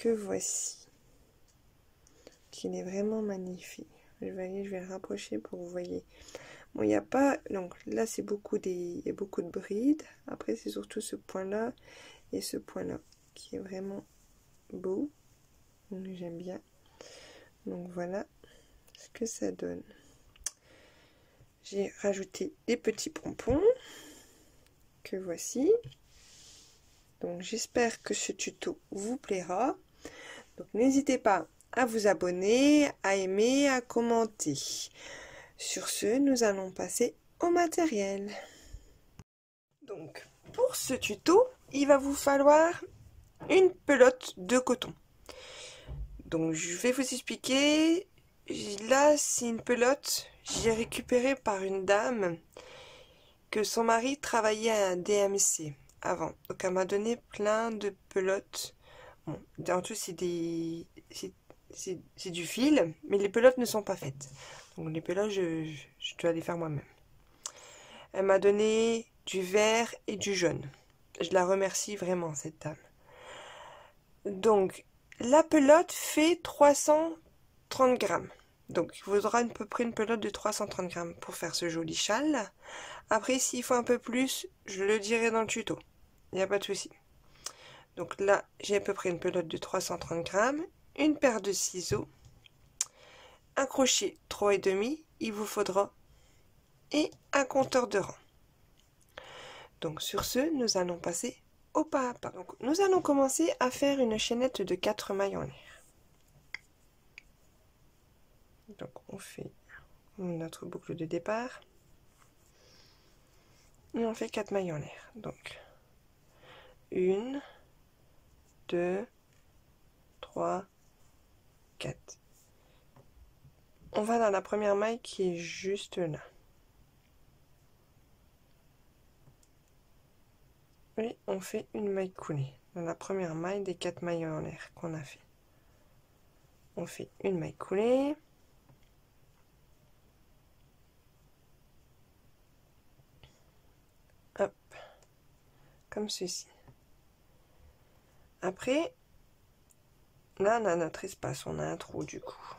que voici. Qu'il est vraiment magnifique. Je vais le rapprocher pour que vous voyez. Bon, il n'y a pas... Donc là, c'est beaucoup il y a beaucoup de brides. Après, c'est surtout ce point-là et ce point-là qui est vraiment beau. J'aime bien. Donc voilà ce que ça donne. J'ai rajouté des petits pompons que voici. Donc j'espère que ce tuto vous plaira. Donc n'hésitez pas à vous abonner, à aimer, à commenter. Sur ce, nous allons passer au matériel. Donc pour ce tuto, il va vous falloir une pelote de coton. Donc je vais vous expliquer. Là, c'est une pelote j'ai récupérée par une dame que son mari travaillait à un DMC avant. Donc elle m'a donné plein de pelotes. Bon, en tout c'est du fil, mais les pelotes ne sont pas faites. Donc les pelotes, je dois les faire moi-même. Elle m'a donné du vert et du jaune. Je la remercie vraiment, cette dame. Donc la pelote fait 330 grammes. Donc il vous aura à peu près une pelote de 330 grammes pour faire ce joli châle. Après, s'il faut un peu plus, je le dirai dans le tuto. Il n'y a pas de souci. Donc là, j'ai à peu près une pelote de 330 grammes, une paire de ciseaux, un crochet 3,5, il vous faudra, et un compteur de rang. Donc sur ce, nous allons passer au pas à pas. Donc nous allons commencer à faire une chaînette de 4 mailles en l'air. Donc on fait notre boucle de départ. Et on fait 4 mailles en l'air. Donc 1, 2, 3, 4. On va dans la première maille qui est juste là. Et on fait une maille coulée dans la première maille des 4 mailles en l'air qu'on a fait. On fait une maille coulée. Hop, comme ceci. Après, là on a notre espace, on a un trou du coup.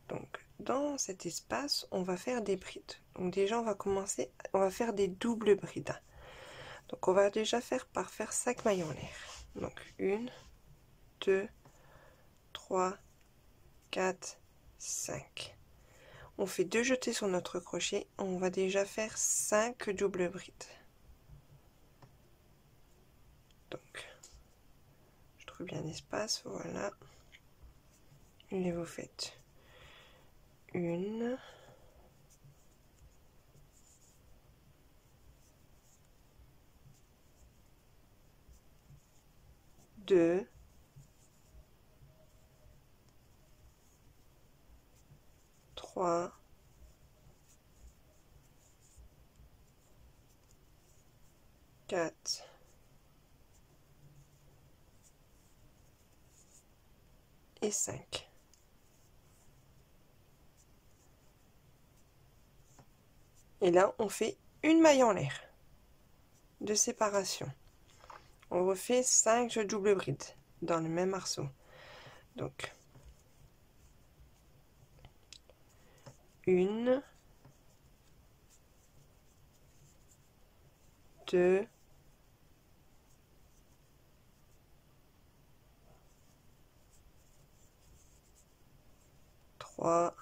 Donc dans cet espace, on va faire des brides. Donc déjà on va faire des doubles brides. Donc on va déjà faire 5 mailles en l'air. Donc 1, 2, 3, 4, 5. On fait 2 jetés sur notre crochet. On va déjà faire 5 doubles brides. Donc, je trouve bien l'espace, voilà. Et vous faites 1, 2, 3, 4, 5. Et là, on fait une maille en l'air de séparation. On refait 5 doubles brides dans le même arceau. Donc, 1, 2, 3,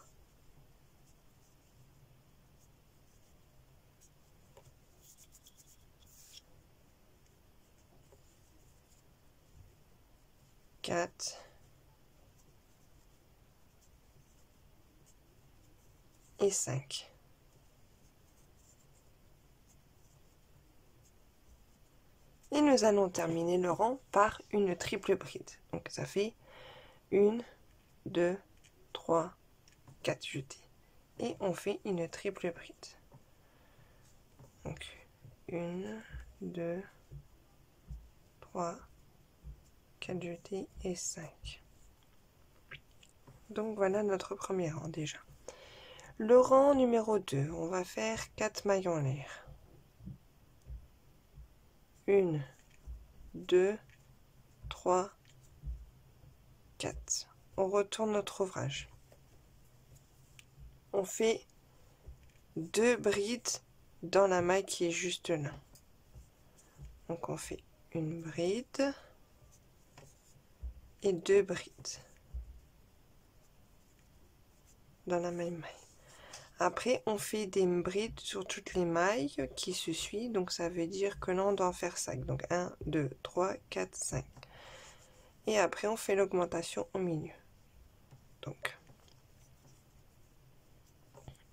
4 et 5. Et nous allons terminer le rang par une triple bride. Donc ça fait 1, 2, 3, 4 jetés. Et on fait une triple bride. Donc 1, 2, 3, 4 jetés et 5. Donc voilà notre premier rang déjà. Le rang numéro 2, on va faire 4 mailles en l'air. 1, 2, 3, 4. On retourne notre ouvrage. On fait 2 brides dans la maille qui est juste là. Donc on fait une bride et 2 brides dans la même maille. Après on fait des brides sur toutes les mailles qui se suivent, donc ça veut dire que là on doit en faire 5. Donc 1, 2, 3, 4, 5. Et après on fait l'augmentation au milieu. Donc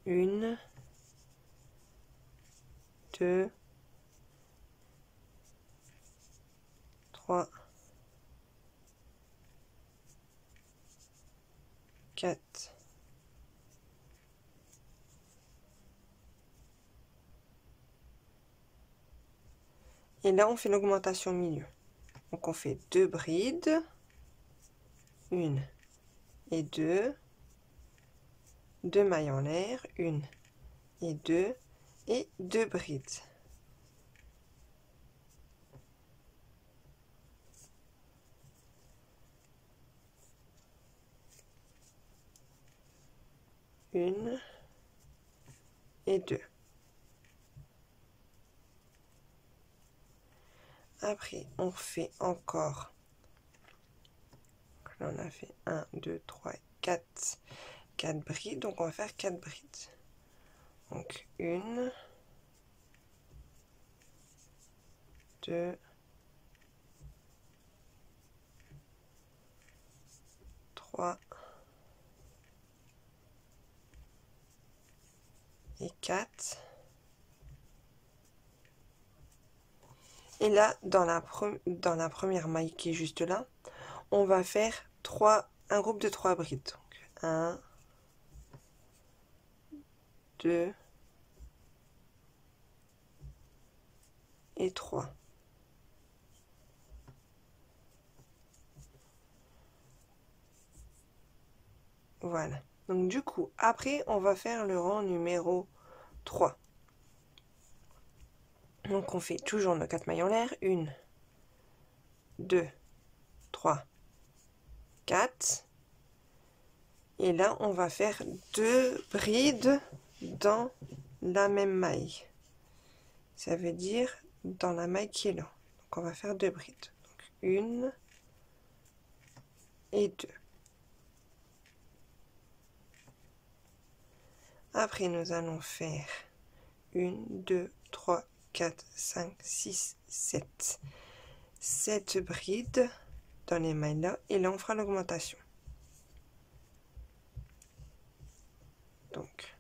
1, 2, 3, 4, et là on fait l'augmentation au milieu. Donc on fait 2 brides, 1 et 2, 2 mailles en l'air, 1 et 2 et 2 brides. Une et 2. Après, on fait encore. Là, on a fait 1, 2, 3, 4. 4 brides. Donc, on va faire 4 brides. Donc, 1, 2, 3 et 4. Et là, dans la première maille qui est juste là, on va faire un groupe de 3 brides. Donc, 1, 2 et 3. Voilà. Donc du coup, après, on va faire le rang numéro 3. Donc on fait toujours nos 4 mailles en l'air. 1, 2, 3, 4. Et là, on va faire 2 brides dans la même maille. Ça veut dire dans la maille qui est là. Donc on va faire 2 brides. Donc 1 et 2. Après, nous allons faire 1, 2, 3, 4, 5, 6, 7. 7 brides dans les mailles là. Et là, on fera l'augmentation. Donc,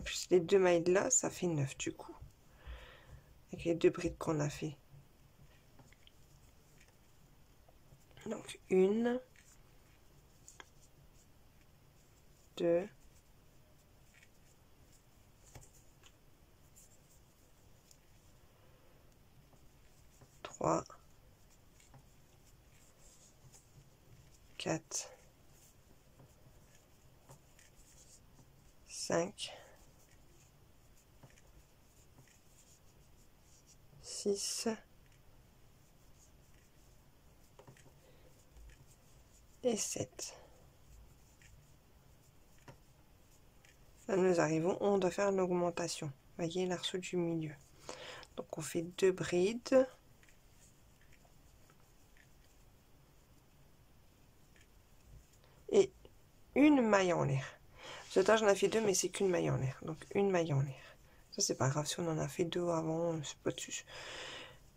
plus les 2 mailles là, ça fait 9 du coup. Avec les 2 brides qu'on a fait. Donc, 1, 2, 3, 4, 5, 6 et 7. Là, nous arrivons, on doit faire une augmentation. Vous voyez l'arceau du milieu. Donc, on fait 2 brides. Et une maille en l'air. Ce temps, j'en ai fait 2, mais c'est qu'une maille en l'air. Donc, une maille en l'air. Ça, c'est pas grave si on en a fait 2 avant, c'est pas dessus.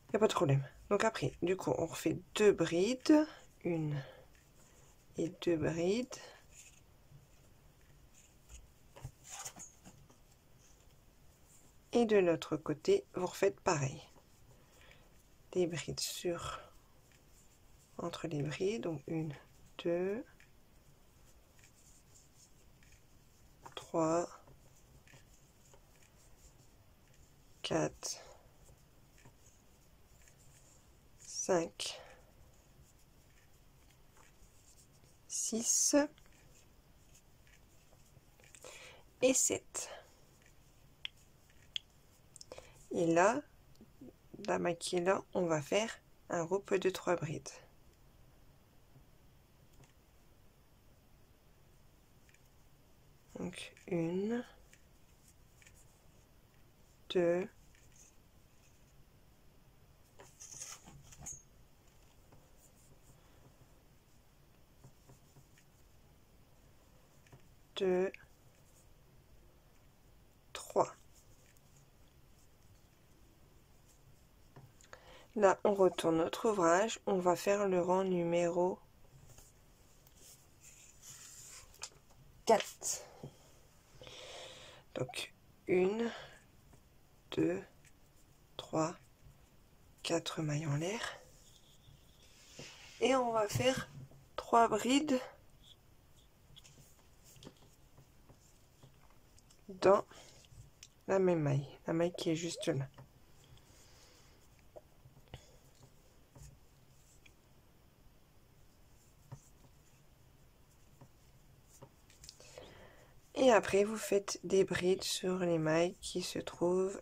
Il n'y a pas de problème. Donc, après, du coup, on refait 2 brides. 1 et 2 brides. Et de l'autre côté, vous refaites pareil. Des brides entre les brides. Donc, 1, 2, 3, 4, 5, 6 et 7. Et là, la maille qui est là, on va faire un groupe de 3 brides. Donc 1, 2, 2, 3. Là, on retourne notre ouvrage, on va faire le rang numéro 4. Donc 1, 2, 3, 4 mailles en l'air. Et on va faire 3 brides dans la même maille, la maille qui est juste là. Et après, vous faites des brides sur les mailles qui se trouvent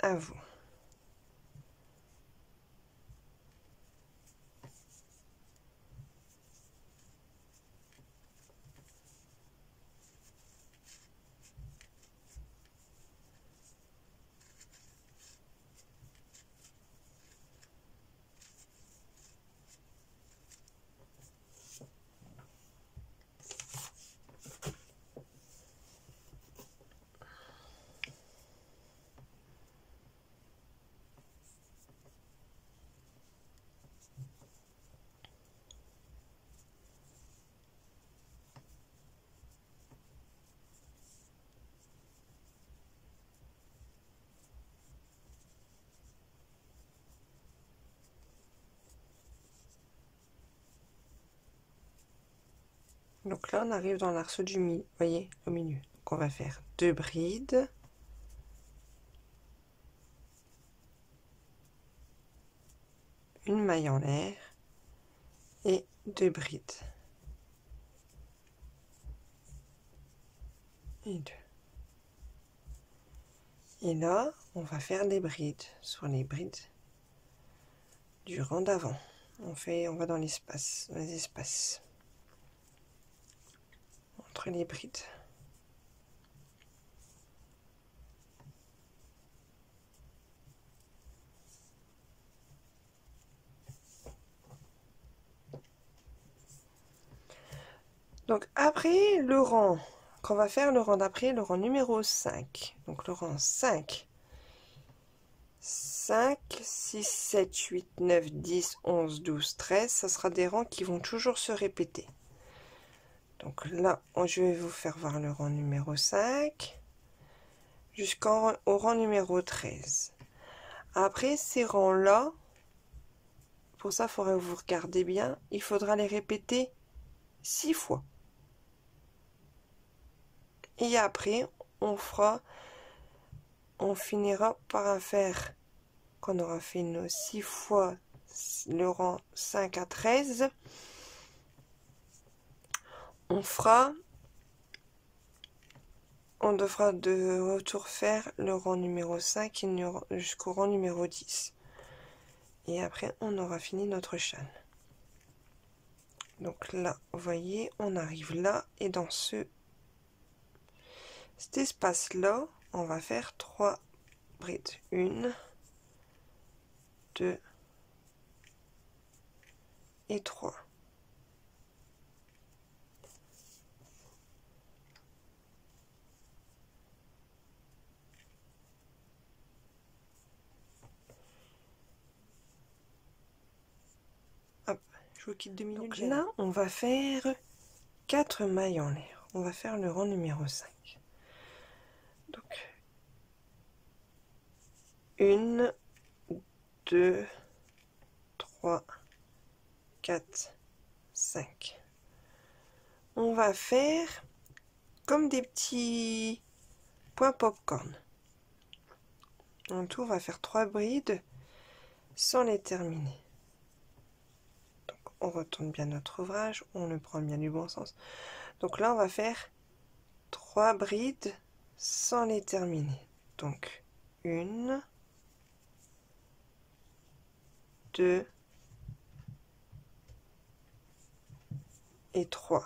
à vous. Donc là, on arrive dans l'arceau du milieu, voyez, au milieu. Donc on va faire 2 brides. Une maille en l'air et 2 brides. Et 2. Et là, on va faire des brides sur les brides du rang d'avant. On va dans l'espace, dans les espaces entre les brides. Donc après le rang qu'on va faire, le rang d'après, le rang numéro 5. Donc le rang 5. 5, 6, 7, 8, 9, 10, 11, 12, 13. Ça sera des rangs qui vont toujours se répéter. Donc là, je vais vous faire voir le rang numéro 5 jusqu'au rang numéro 13. Après ces rangs-là, pour ça, il faudrait que vous regardez bien, il faudra les répéter 6 fois. Et après, on finira par faire, qu'on aura fait nos 6 fois le rang 5 à 13, on devra de retour faire le rang numéro 5 jusqu'au rang numéro 10. Et après, on aura fini notre chaîne. Donc là, vous voyez, on arrive là, et dans cet espace-là, on va faire 3 brides. 1, 2 et 3. Hop, je vous quitte 2 minutes. Donc là, on va faire 4 mailles en l'air. On va faire le rang numéro 5. Donc, 1, 2, 3, 4, 5. On va faire comme des petits points popcorn. En tout, on va faire 3 brides sans les terminer. Donc, on retourne bien notre ouvrage, on le prend bien du bon sens. Donc là, on va faire 3 brides sans les terminer. Donc, 1, 2 et 3.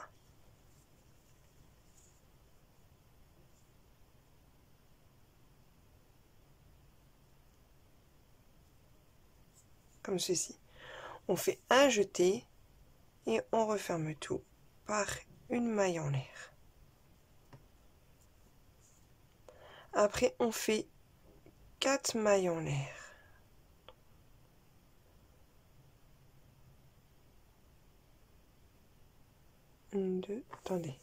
Comme ceci. On fait un jeté et on referme tout par une maille en l'air. Après, on fait 4 mailles en l'air. Une, deux, attendez.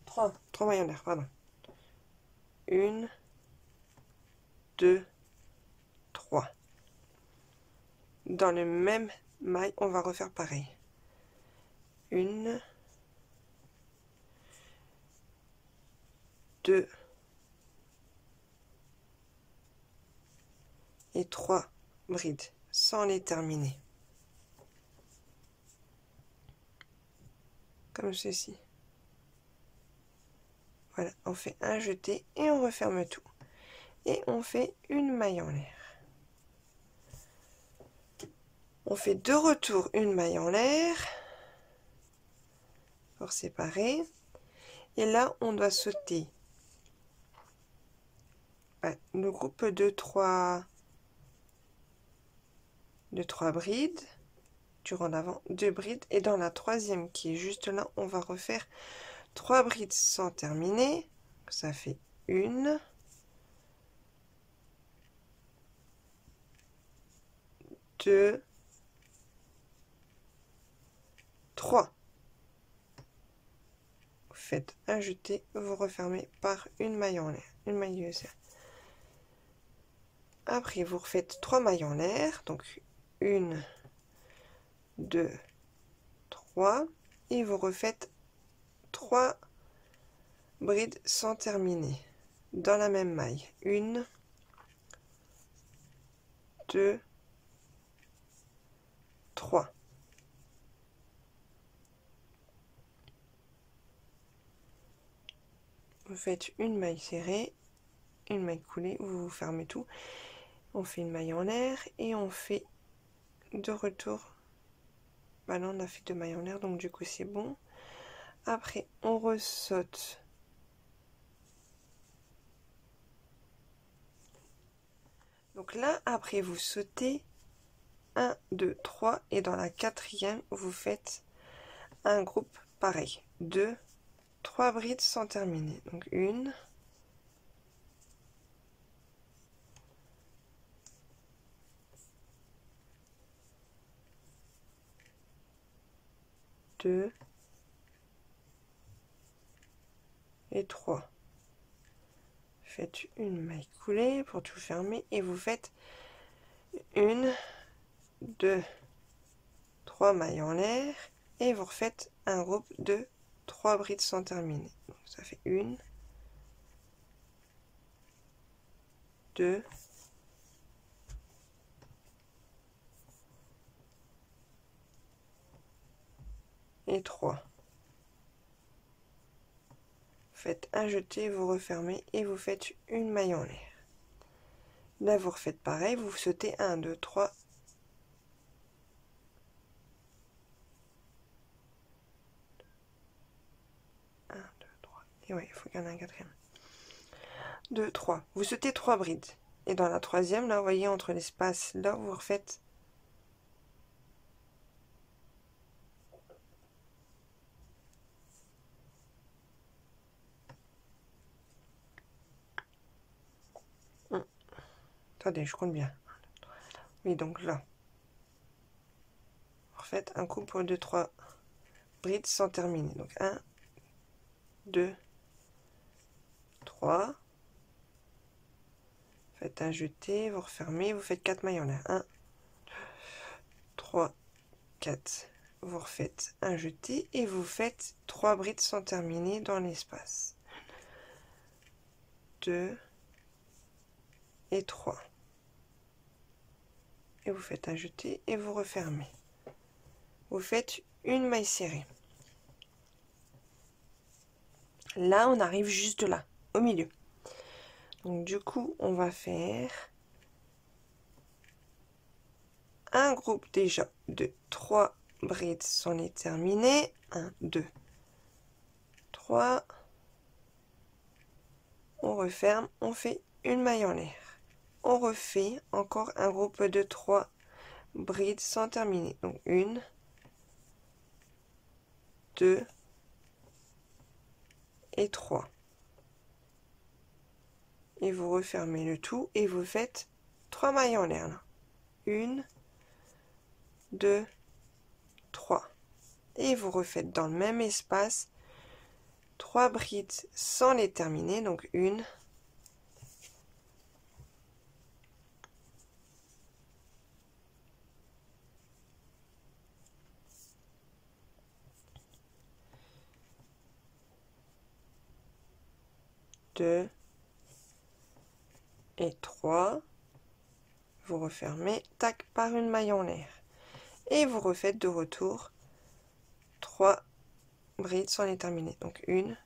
3 mailles en l'air, pardon. 1, 2, 3. Dans le même maille, on va refaire pareil. 1, 2 et 3 brides sans les terminer. Comme ceci. Voilà, on fait un jeté et on referme tout. Et on fait une maille en l'air. On fait 2 retours, une maille en l'air pour séparer. Et là, on doit sauter le groupe de 3 brides. Du rang d'avant, 2 brides. Et dans la troisième qui est juste là, on va refaire 3 brides sans terminer. Ça fait 1, 2, 3. Vous faites un jeté, vous refermez par une maille en l'air, une maille USR. Après, vous refaites 3 mailles en l'air, donc 1, 2, 3, et vous refaites 3 brides sans terminer dans la même maille. 1, 2, 3. Vous faites une maille serrée, une maille coulée, vous fermez tout. On fait une maille en l'air et on fait 2 retours. Bah là on a fait 2 mailles en l'air, donc du coup c'est bon. Après on ressaute. Donc là après vous sautez 1, 2, 3 et dans la quatrième vous faites un groupe pareil. 2, 3 brides sans terminer. Donc 1, 2 et 3. Faites une maille coulée pour tout fermer et vous faites 1, 2, 3 mailles en l'air et vous refaites un groupe de 3 brides sans terminer. Donc ça fait 1, 2, 3. Faites un jeté, vous refermez et vous faites une maille en l'air. Là vous refaites pareil, vous sautez 1, 2, 3. Et ouais, il faut qu'il y en ait un quatrième. 2, 3. Vous sautez 3 brides. Et dans la troisième, là, vous voyez, entre l'espace, là, vous refaites attendez, je compte bien. Oui, donc là, vous refaites un couple de 3 brides sans terminer. Donc 1, 2, 3. Faites un jeté, vous refermez, vous faites 4 mailles en l'air. 1, 3, 4. Vous refaites un jeté et vous faites 3 brides sans terminer dans l'espace. 2 et 3. Et vous faites un jeté et vous refermez. Vous faites une maille serrée. Là, on arrive juste là, au milieu. Donc du coup, on va faire un groupe déjà de 3 brides sans les terminer. 1, 2, 3. On referme, on fait une maille en l'air. On refait encore un groupe de 3 brides sans terminer. Donc 1, 2 et 3. Et vous refermez le tout et vous faites 3 mailles en l'air là. 1, 2, 3. Et vous refaites dans le même espace 3 brides sans les terminer. Donc 1, 2 et 3. Vous refermez, tac, par une maille en l'air. Et vous refaites de retour 3 brides sans les terminer. Donc 1,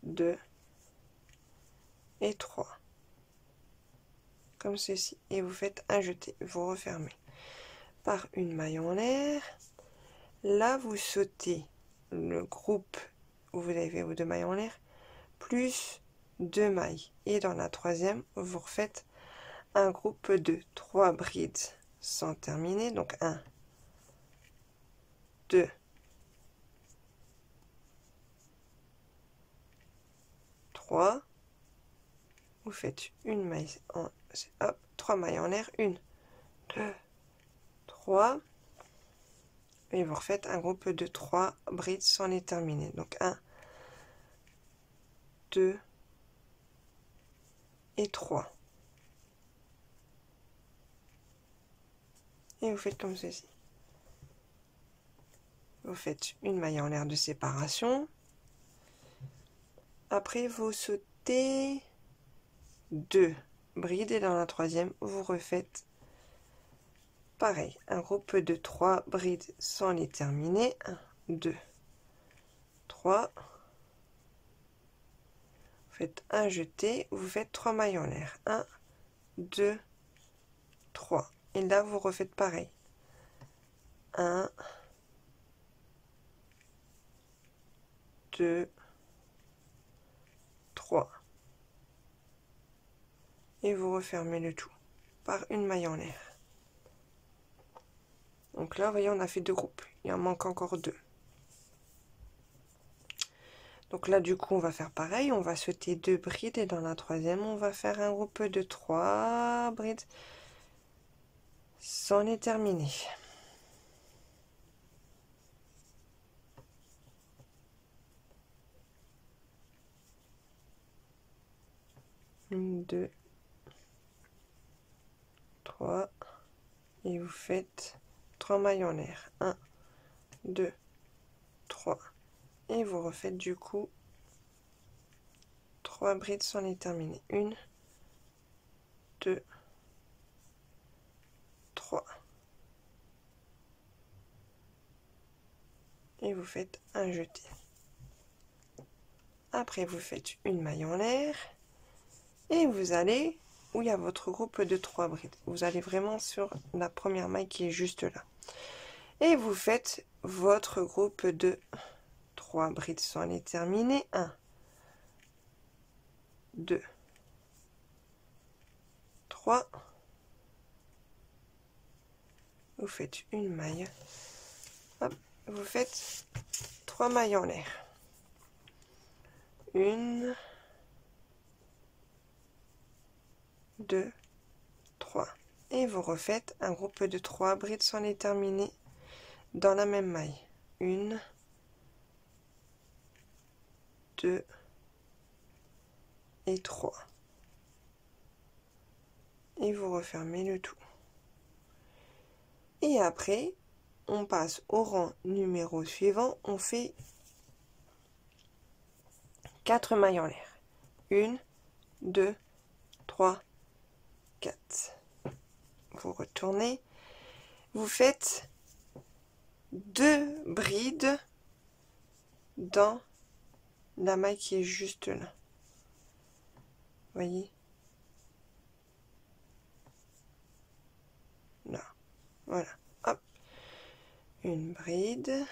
2 et 3. Comme ceci. Et vous faites un jeté. Vous refermez par une maille en l'air. Là, vous sautez le groupe où vous avez vos 2 mailles en l'air, plus 2 mailles. Et dans la troisième, vous refaites un groupe de 3 brides sans terminer. Donc 1, 2, 3. Vous faites une maille en hop, 3 mailles en l'air, 1, 2, 3. Et vous refaites un groupe de 3 brides sans les terminer. Donc 1, 2 et 3. Et vous faites comme ceci. Vous faites une maille en l'air de séparation. Après, vous sautez 2 brides et dans la troisième, vous refaites pareil, un groupe de 3 brides sans les terminer. 1, 2, 3. Vous faites un jeté, vous faites 3 mailles en l'air. 1, 2, 3. Et là, vous refaites pareil. 1, 2, 3. Et vous refermez le tout par une maille en l'air. Donc là, vous voyez, on a fait 2 groupes. Il en manque encore 2. Donc là, du coup, on va faire pareil. On va sauter 2 brides et dans la troisième, on va faire un groupe de 3 brides sans les terminer. 1, 2, 3. Et vous faites 3 mailles en l'air. 1, 2, 3. Et vous refaites du coup 3 brides sans les terminer. 1, 2, 3. Et vous faites un jeté. Après, vous faites une maille en l'air. Et vous allez où il y a votre groupe de 3 brides. Vous allez vraiment sur la première maille qui est juste là. Et vous faites votre groupe de 3 brides sans les terminer. 1, 2, 3. Vous faites une maille. Hop, vous faites 3 mailles en l'air. 1, 2, 3. Et vous refaites un groupe de 3 brides sans les terminer dans la même maille. 1, 2 et 3. Et vous refermez le tout. Et après, on passe au rang numéro suivant. On fait 4 mailles en l'air. 1, 2, 3, 4. Vous retournez. Vous faites 2 brides dans la maille qui est juste là. Voyez? Là. Voilà, hop, une bride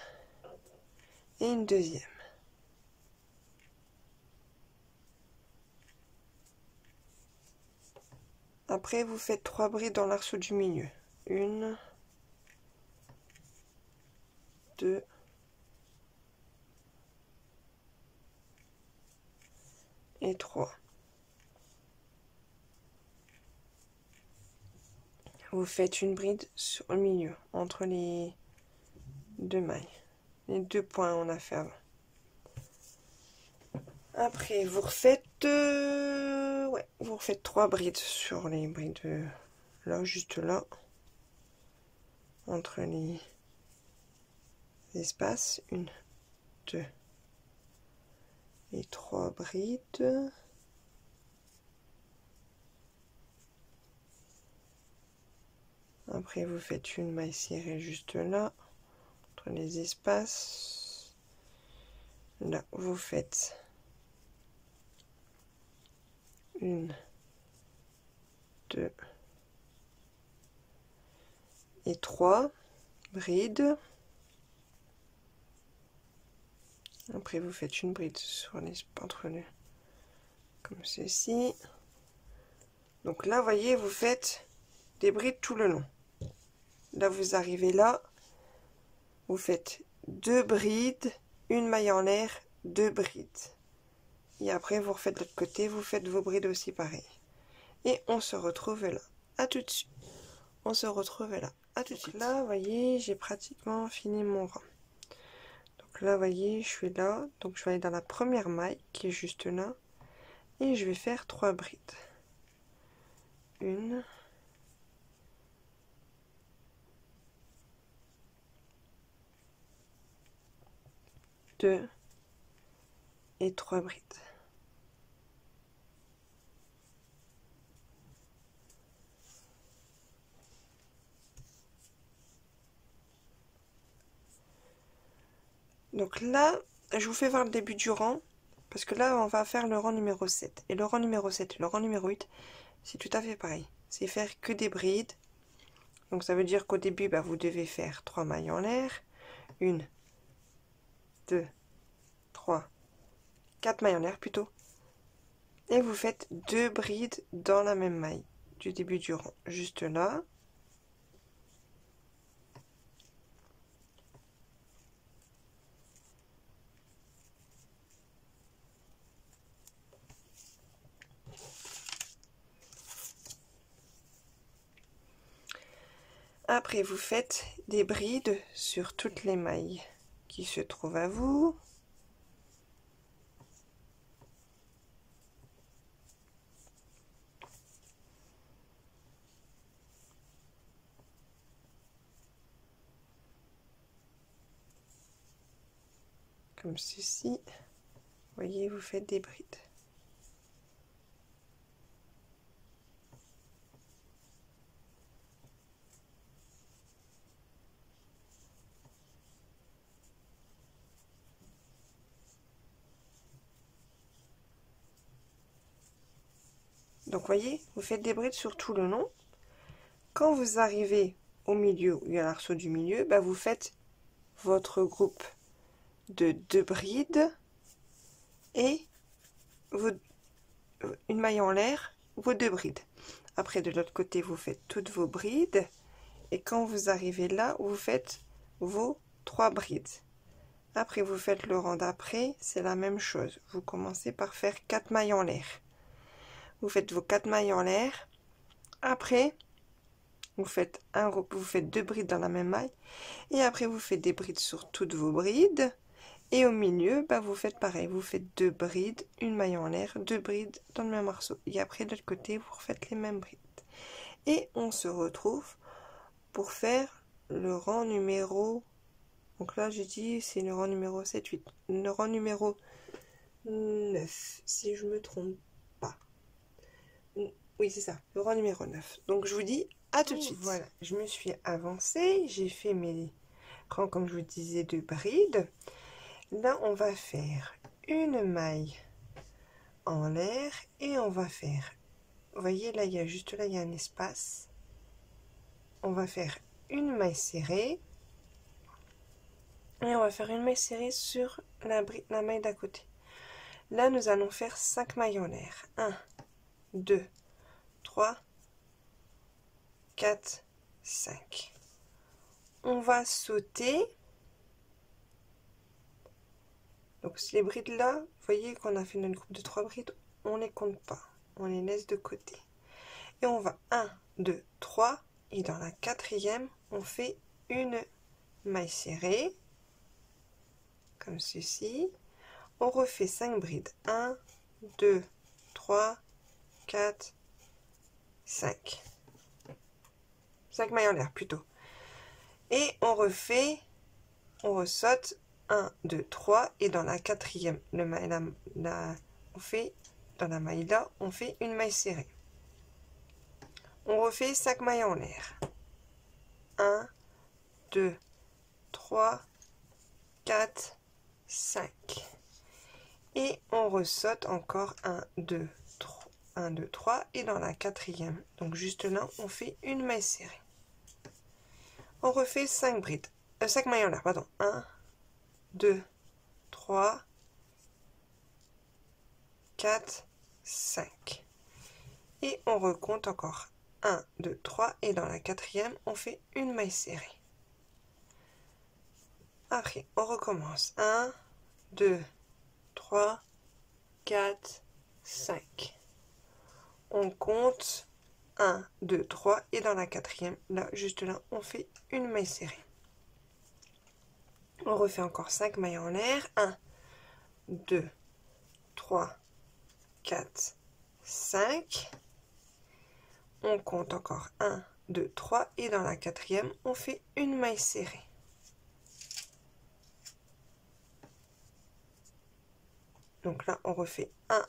et une deuxième. Après, vous faites 3 brides dans l'arceau du milieu. 1, 2, et 3. Vous faites une bride sur le milieu, entre les deux mailles. Les 2 points on a fait avant. Après, vous refaites, ouais, vous refaites 3 brides sur les brides là, juste là, entre les espaces. 1, 2 et 3 brides. Après, vous faites une maille serrée juste là, entre les espaces. Là, vous faites 1, 2 et 3 brides. Après, vous faites une bride sur les entre les, comme ceci. Donc là, voyez, vous faites des brides tout le long. Là, vous arrivez là, vous faites 2 brides, une maille en l'air, 2 brides. Et après, vous refaites de l'autre côté, vous faites vos brides aussi pareil. Et on se retrouve là. À tout de suite. On se retrouve là. À tout de suite. Là, vous voyez, j'ai pratiquement fini mon rang. Donc là, vous voyez, je suis là. Donc je vais aller dans la première maille qui est juste là. Et je vais faire 3 brides. 1, 2 et 3 brides. Donc là, je vous fais voir le début du rang, parce que là, on va faire le rang numéro 7. Et le rang numéro 7 et le rang numéro 8, c'est tout à fait pareil. C'est faire que des brides. Donc ça veut dire qu'au début, bah, vous devez faire 3 mailles en l'air. 1, 2, 3, 4 mailles en l'air plutôt. Et vous faites 2 brides dans la même maille du début du rang. Juste là. Après, vous faites des brides sur toutes les mailles qui se trouvent à vous. Comme ceci. Vous voyez, vous faites des brides. Donc, voyez, vous faites des brides sur tout le long. Quand vous arrivez au milieu, où il y a l'arceau du milieu, bah, vous faites votre groupe de 2 brides et une maille en l'air, vos 2 brides. Après, de l'autre côté, vous faites toutes vos brides. Et quand vous arrivez là, vous faites vos 3 brides. Après, vous faites le rang d'après, c'est la même chose. Vous commencez par faire 4 mailles en l'air. Vous faites vos 4 mailles en l'air. Après, vous faites 2 brides dans la même maille. Et après, vous faites des brides sur toutes vos brides. Et au milieu, bah, vous faites pareil. Vous faites 2 brides, une maille en l'air, 2 brides dans le même arceau. Et après, de l'autre côté, vous refaites les mêmes brides. Et on se retrouve pour faire le rang numéro... Donc là, j'ai dit, c'est le rang numéro 7, 8. Le rang numéro 9, si je me trompe pas. Oui, c'est ça, le rang numéro 9. Donc, je vous dis à tout de suite. Voilà, je me suis avancée, j'ai fait mes rangs, comme je vous disais, de brides. Là, on va faire une maille en l'air et on va faire... Vous voyez, là, il y a juste là, il y a un espace. On va faire une maille serrée. Et on va faire une maille serrée sur la maille d'à côté. Là, nous allons faire 5 mailles en l'air. 1, 2, 3, 4, 5. On va sauter. Donc les brides là, vous voyez qu'on a fait une groupe de 3 brides, on ne les compte pas. On les laisse de côté. Et on va 1, 2, 3. Et dans la 4e, on fait une maille serrée. Comme ceci. On refait 5 brides. 1, 2, 3, 4, 5. 5 mailles en l'air plutôt. Et on refait, on ressaute 1, 2, 3. Et dans la 4e, on fait, dans la maille là, on fait une maille serrée. On refait 5 mailles en l'air. 1, 2, 3, 4, 5. Et on ressaute encore 1, 2, 3, 1, 2, 3. Et dans la 4e, donc juste là, on fait une maille serrée. On refait 5 brides. 5 mailles en l'air, pardon. 1, 2, 3, 4, 5. Et on recompte encore 1, 2, 3. Et dans la 4e, on fait une maille serrée. Après, on recommence. 1, 2, 3, 4, 5. On compte 1, 2, 3. Et dans la 4e, là, juste là, on fait une maille serrée. On refait encore 5 mailles en l'air. 1, 2, 3, 4, 5. On compte encore 1, 2, 3. Et dans la 4e, on fait une maille serrée. Donc là, on refait 1,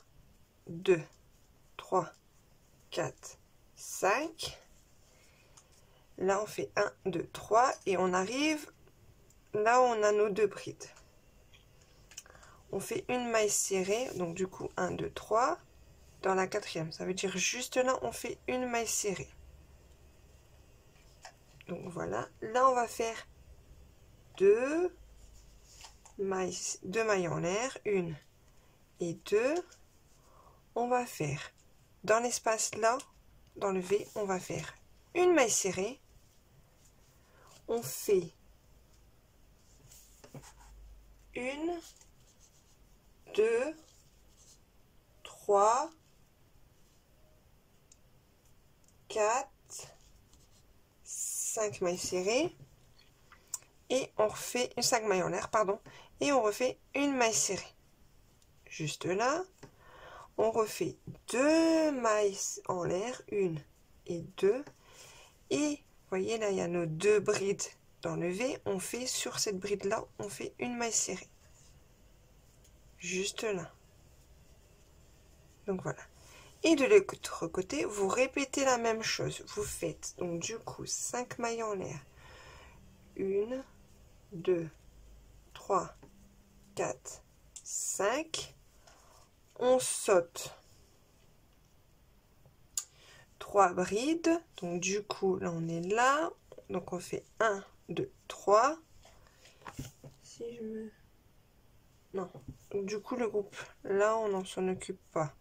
2, 3, 4, 5. Là, on fait 1, 2, 3. Et on arrive là où on a nos 2 brides. On fait une maille serrée. Donc du coup, 1, 2, 3. Dans la 4e. Ça veut dire juste là, on fait une maille serrée. Donc voilà. Là, on va faire 2 mailles en l'air. 1 et 2. On va faire dans l'espace là, dans le V, on va faire une maille serrée. On fait 1, 2, 3, 4, 5 mailles serrées. Et on refait 5 mailles en l'air, pardon. Et on refait une maille serrée. Juste là. On refait 2 mailles en l'air, 1 et 2. Et vous voyez là, il y a nos 2 brides dans le V. On fait sur cette bride là, on fait une maille serrée. Juste là. Donc voilà. Et de l'autre côté, vous répétez la même chose. Vous faites donc du coup 5 mailles en l'air. 1, 2, 3, 4, 5. On saute 3 brides. Donc du coup, là on est là. Donc on fait 1, 2, 3. Si je me... Non. Donc du coup, le groupe, là on n'en s'en occupe pas.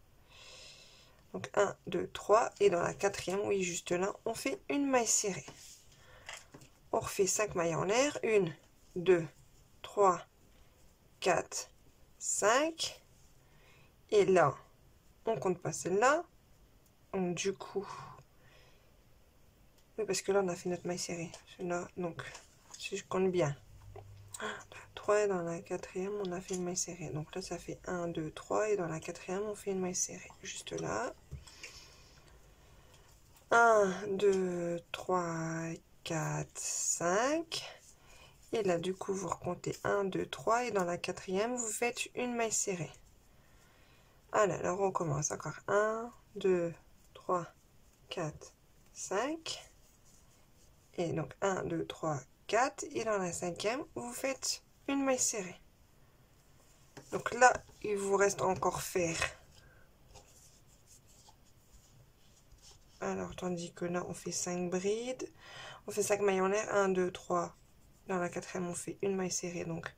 Donc 1, 2, 3. Et dans la 4e, oui, juste là, on fait une maille serrée. On refait 5 mailles en l'air. 1, 2, 3, 4, 5. Et là, on compte pas celle-là. Donc du coup, oui, parce que là, on a fait notre maille serrée. Celui-là, donc, si je compte bien. 1, 2, 3, et dans la 4e, on a fait une maille serrée. Donc là, ça fait 1, 2, 3, et dans la 4e, on fait une maille serrée. Juste là. 1, 2, 3, 4, 5. Et là, du coup, vous recomptez 1, 2, 3. Et dans la 4e, vous faites une maille serrée. Alors, on recommence encore. 1, 2, 3, 4, 5. Et donc, 1, 2, 3, 4. Et dans la 5e, vous faites une maille serrée. Donc là, il vous reste encore faire Alors, tandis que là, on fait 5 brides. On fait 5 mailles en l'air. 1, 2, 3. Dans la quatrième, on fait une maille serrée. Donc,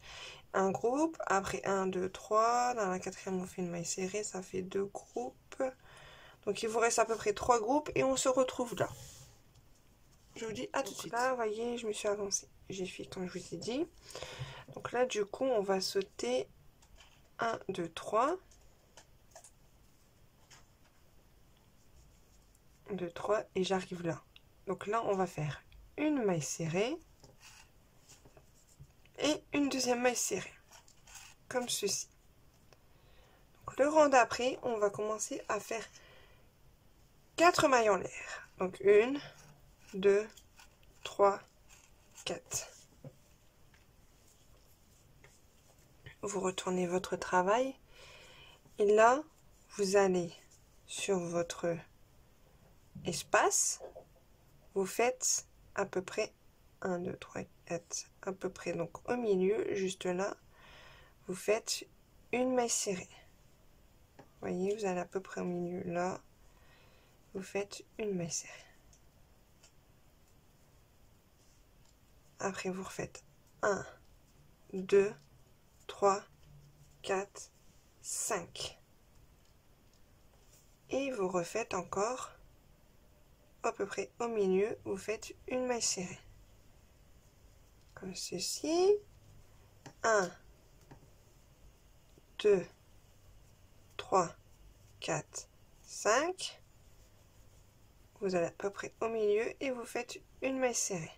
un groupe. Après, 1, 2, 3. Dans la quatrième, on fait une maille serrée. Ça fait 2 groupes. Donc, il vous reste à peu près 3 groupes. Et on se retrouve là. Je vous dis à tout de suite. Là, vous voyez, je me suis avancée. J'ai fait comme je vous ai dit. Donc là, du coup, on va sauter 1, 2, 3. 2, 3 et j'arrive là. Donc là, on va faire une maille serrée et une deuxième maille serrée, comme ceci. Donc le rang d'après, on va commencer à faire 4 mailles en l'air. Donc 1, 2, 3, 4. Vous retournez votre travail et là, vous allez sur votre espace, vous faites à peu près 1, 2, 3, 4, à peu près donc au milieu, juste là, vous faites une maille serrée. Vous voyez, vous allez à peu près au milieu là, vous faites une maille serrée. Après, vous refaites 1, 2, 3, 4, 5. Et vous refaites encore à peu près au milieu, vous faites une maille serrée. Comme ceci. 1, 2, 3, 4, 5. Vous allez à peu près au milieu et vous faites une maille serrée.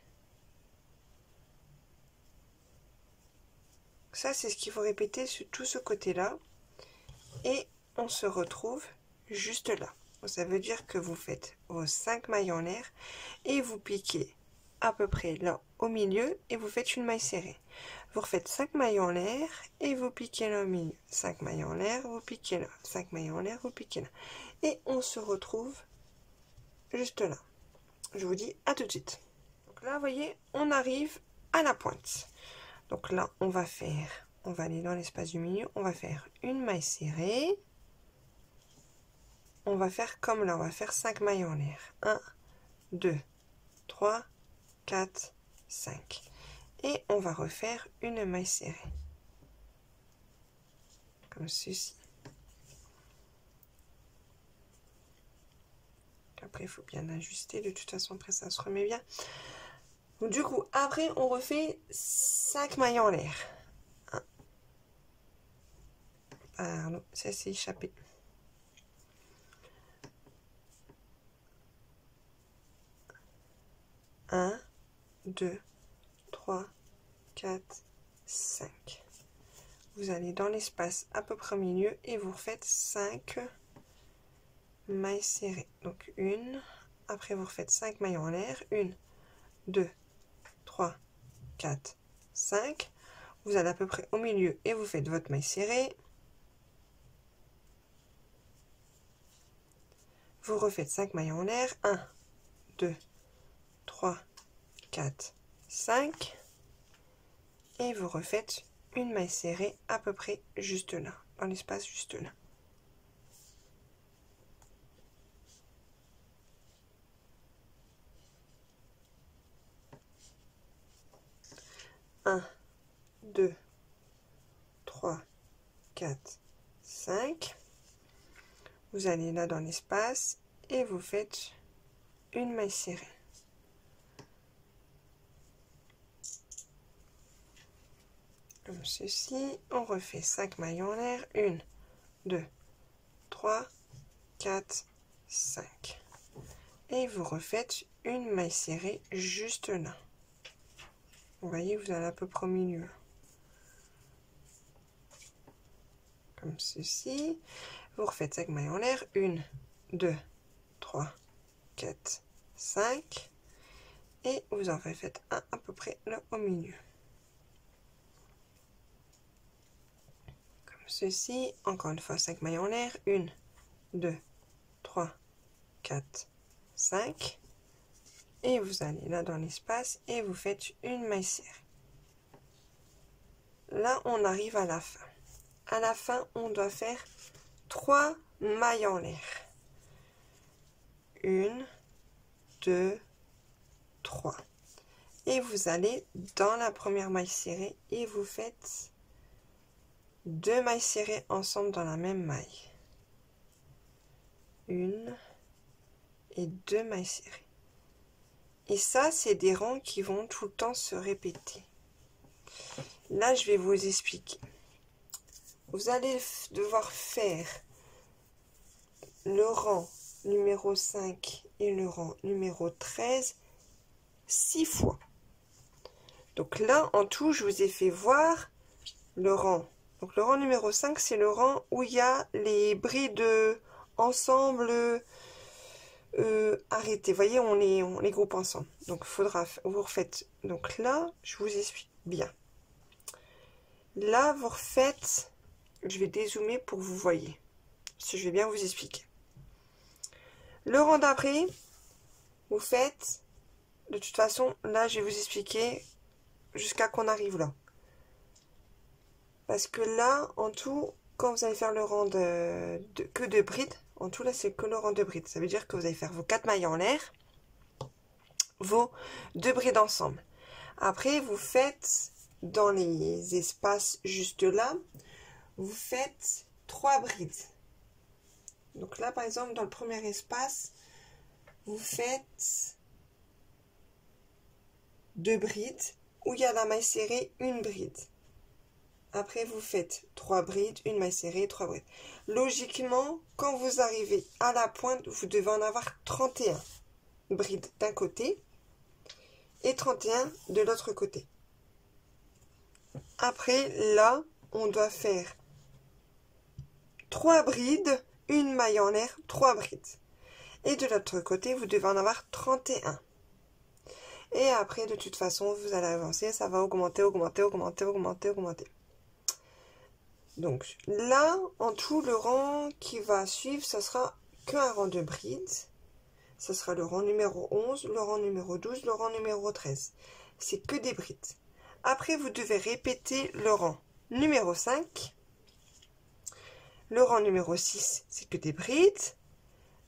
Ça, c'est ce qu'il faut répéter sur tout ce côté-là. Et on se retrouve juste là. Ça veut dire que vous faites vos 5 mailles en l'air et vous piquez à peu près là au milieu et vous faites une maille serrée. Vous refaites 5 mailles en l'air et vous piquez là au milieu. 5 mailles en l'air, vous piquez là. 5 mailles en l'air, vous piquez là. Et on se retrouve juste là. Je vous dis à tout de suite. Donc là, vous voyez, on arrive à la pointe. Donc là, on va aller dans l'espace du milieu, on va faire une maille serrée. On va faire comme là, on va faire 5 mailles en l'air. 1, 2, 3, 4, 5. Et on va refaire une maille serrée. Comme ceci. Après, il faut bien ajuster. De toute façon, après, ça se remet bien. Donc, du coup, après, on refait 5 mailles en l'air. Pardon, ça s'est échappé. 1, 2, 3, 4, 5. Vous allez dans l'espace à peu près au milieu et vous refaites 5 mailles serrées. Donc une, après vous refaites 5 mailles en l'air. 1, 2, 3, 4, 5. Vous allez à peu près au milieu et vous faites votre maille serrée. Vous refaites 5 mailles en l'air. 1, 2, 3, 4, 5. Et vous refaites une maille serrée à peu près juste là, dans l'espace juste là. Un, 2, 3, 4, 5. Vous allez là dans l'espace et vous faites une maille serrée. Comme ceci, on refait 5 mailles en l'air. 1, 2, 3, 4, 5. Et vous refaites une maille serrée juste là. Vous voyez, vous allez à peu près au milieu. Comme ceci. Vous refaites 5 mailles en l'air. 1, 2, 3, 4, 5. Et vous en refaites un à peu près là au milieu. Comme ceci. Encore une fois, 5 mailles en l'air. 1, 2, 3, 4, 5. Et vous allez là dans l'espace et vous faites une maille serrée. Là, on arrive à la fin. À la fin, on doit faire 3 mailles en l'air. 1, 2, 3. Et vous allez dans la première maille serrée et vous faites 2 mailles serrées ensemble dans la même maille. 1 et 2 mailles serrées. Et ça, c'est des rangs qui vont tout le temps se répéter. Là, je vais vous expliquer. Vous allez devoir faire le rang numéro 5 et le rang numéro 13 6 fois. Donc là, en tout, je vous ai fait voir le rang. Donc le rang numéro 5, c'est le rang où il y a les brides ensemble arrêtées. Vous voyez, on les groupe ensemble. Donc il faudra, vous refaites. Donc là, je vous explique bien. Là, vous refaites, je vais dézoomer pour que vous voyez. Parce que je vais bien vous expliquer. Le rang d'après, vous faites, de toute façon, là, je vais vous expliquer jusqu'à qu'on arrive là. Parce que là, en tout, quand vous allez faire le rang que de brides, en tout, là, c'est que le rang de brides. Ça veut dire que vous allez faire vos 4 mailles en l'air, vos 2 brides ensemble. Après, vous faites, dans les espaces juste là, vous faites 3 brides. Donc là, par exemple, dans le premier espace, vous faites 2 brides, où il y a la maille serrée, une bride. Après, vous faites 3 brides, une maille serrée, 3 brides. Logiquement, quand vous arrivez à la pointe, vous devez en avoir 31 brides d'un côté et 31 de l'autre côté. Après, là, on doit faire 3 brides, une maille en l'air, 3 brides. Et de l'autre côté, vous devez en avoir 31. Et après, de toute façon, vous allez avancer, ça va augmenter, augmenter, augmenter, augmenter, augmenter. Donc là, en tout, le rang qui va suivre, ce sera qu'un rang de brides. Ce sera le rang numéro 11, le rang numéro 12, le rang numéro 13. C'est que des brides. Après, vous devez répéter le rang numéro 5. Le rang numéro 6, c'est que des brides.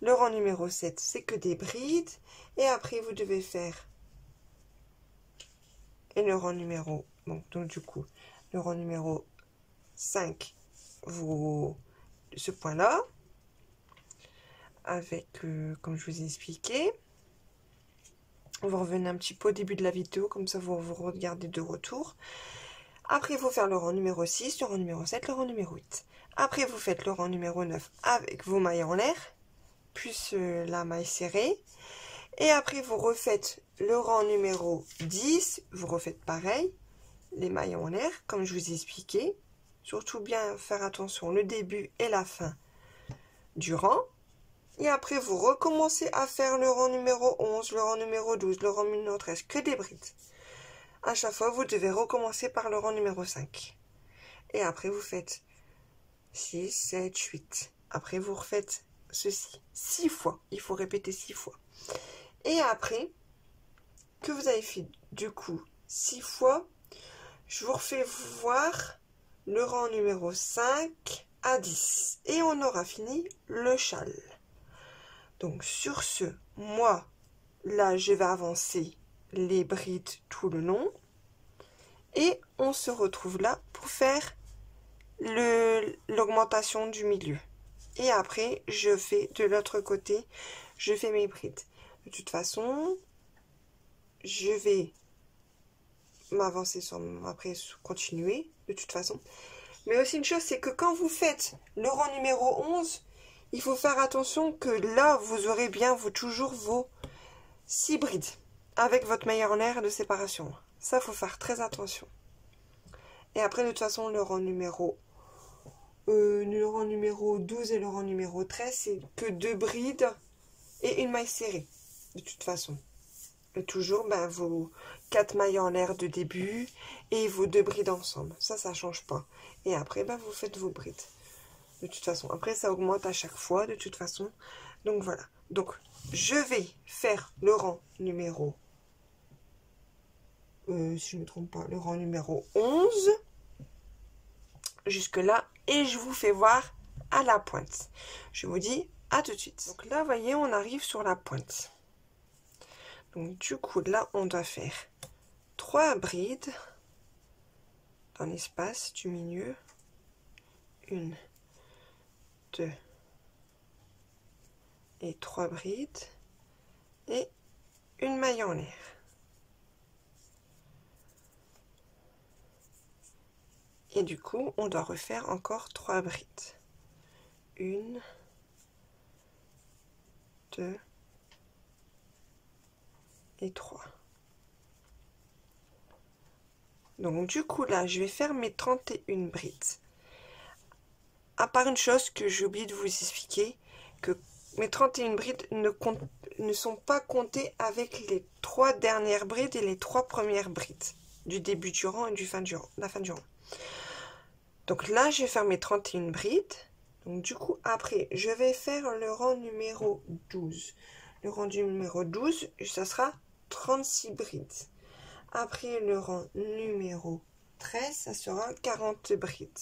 Le rang numéro 7, c'est que des brides. Et après, vous devez faire... Et le rang numéro... Bon, donc du coup, le rang numéro 5, ce point-là, avec, comme je vous ai expliqué, vous revenez un petit peu au début de la vidéo, comme ça vous regardez de retour. Après, il faut faire le rang numéro 6, le rang numéro 7, le rang numéro 8. Après, vous faites le rang numéro 9 avec vos mailles en l'air, plus la maille serrée. Et après, vous refaites le rang numéro 10, vous refaites pareil, les mailles en l'air, comme je vous ai expliqué. Surtout bien faire attention le début et la fin du rang. Et après, vous recommencez à faire le rang numéro 11, le rang numéro 12, le rang numéro 13, que des brides. À chaque fois, vous devez recommencer par le rang numéro 5. Et après, vous faites 6, 7, 8. Après, vous refaites ceci 6 fois. Il faut répéter 6 fois. Et après, que vous avez fait du coup 6 fois, je vous refais voir le rang numéro 5 à 10. Et on aura fini le châle. Donc sur ce, moi, là, je vais avancer les brides tout le long. Et on se retrouve là pour faire l'augmentation du milieu. Et après, je fais de l'autre côté, je fais mes brides. De toute façon, je vais m'avancer sur après continuer de toute façon. Mais aussi une chose, c'est que quand vous faites le rang numéro 11, il faut faire attention que là, vous aurez bien toujours vos 6 brides avec votre maille en l'air de séparation. Ça, faut faire très attention. Et après, de toute façon, le rang numéro 12 et le rang numéro 13, c'est que 2 brides et une maille serrée, de toute façon. Et toujours vos 4 mailles en l'air de début et vos 2 brides ensemble. Ça change pas. Et après, vous faites vos brides. De toute façon. Après, ça augmente à chaque fois, de toute façon. Donc, voilà. Donc, je vais faire le rang numéro... si je ne me trompe pas, le rang numéro 11. Jusque là. Et je vous fais voir à la pointe. Je vous dis à tout de suite. Donc là, vous voyez, on arrive sur la pointe. Donc du coup là on doit faire 3 brides dans l'espace du milieu. 1, 2 et 3 brides et une maille en l'air. Et du coup on doit refaire encore 3 brides. 1, 2 et 3. Donc du coup là je vais faire mes 31 brides. À part une chose que j'ai oublié de vous expliquer, que mes 31 brides ne sont pas comptées avec les 3 dernières brides et les 3 premières brides du début du rang et la fin du rang. Donc là je vais faire mes 31 brides. Donc du coup après je vais faire le rang numéro 12. Le rang numéro 12, ça sera 36 brides. Après le rang numéro 13, ça sera 40 brides.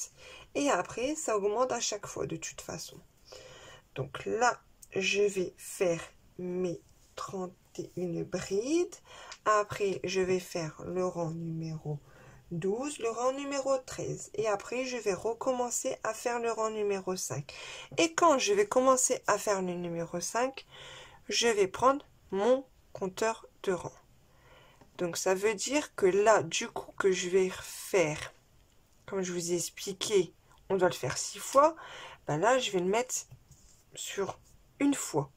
Et après, ça augmente à chaque fois de toute façon. Donc là, je vais faire mes 31 brides. Après, je vais faire le rang numéro 12, le rang numéro 13. Et après, je vais recommencer à faire le rang numéro 5. Et quand je vais commencer à faire le numéro 5, je vais prendre mon compteur de rang. Donc ça veut dire que là, du coup, que je vais faire, comme je vous ai expliqué, on doit le faire 6 fois. Ben là, je vais le mettre sur une fois.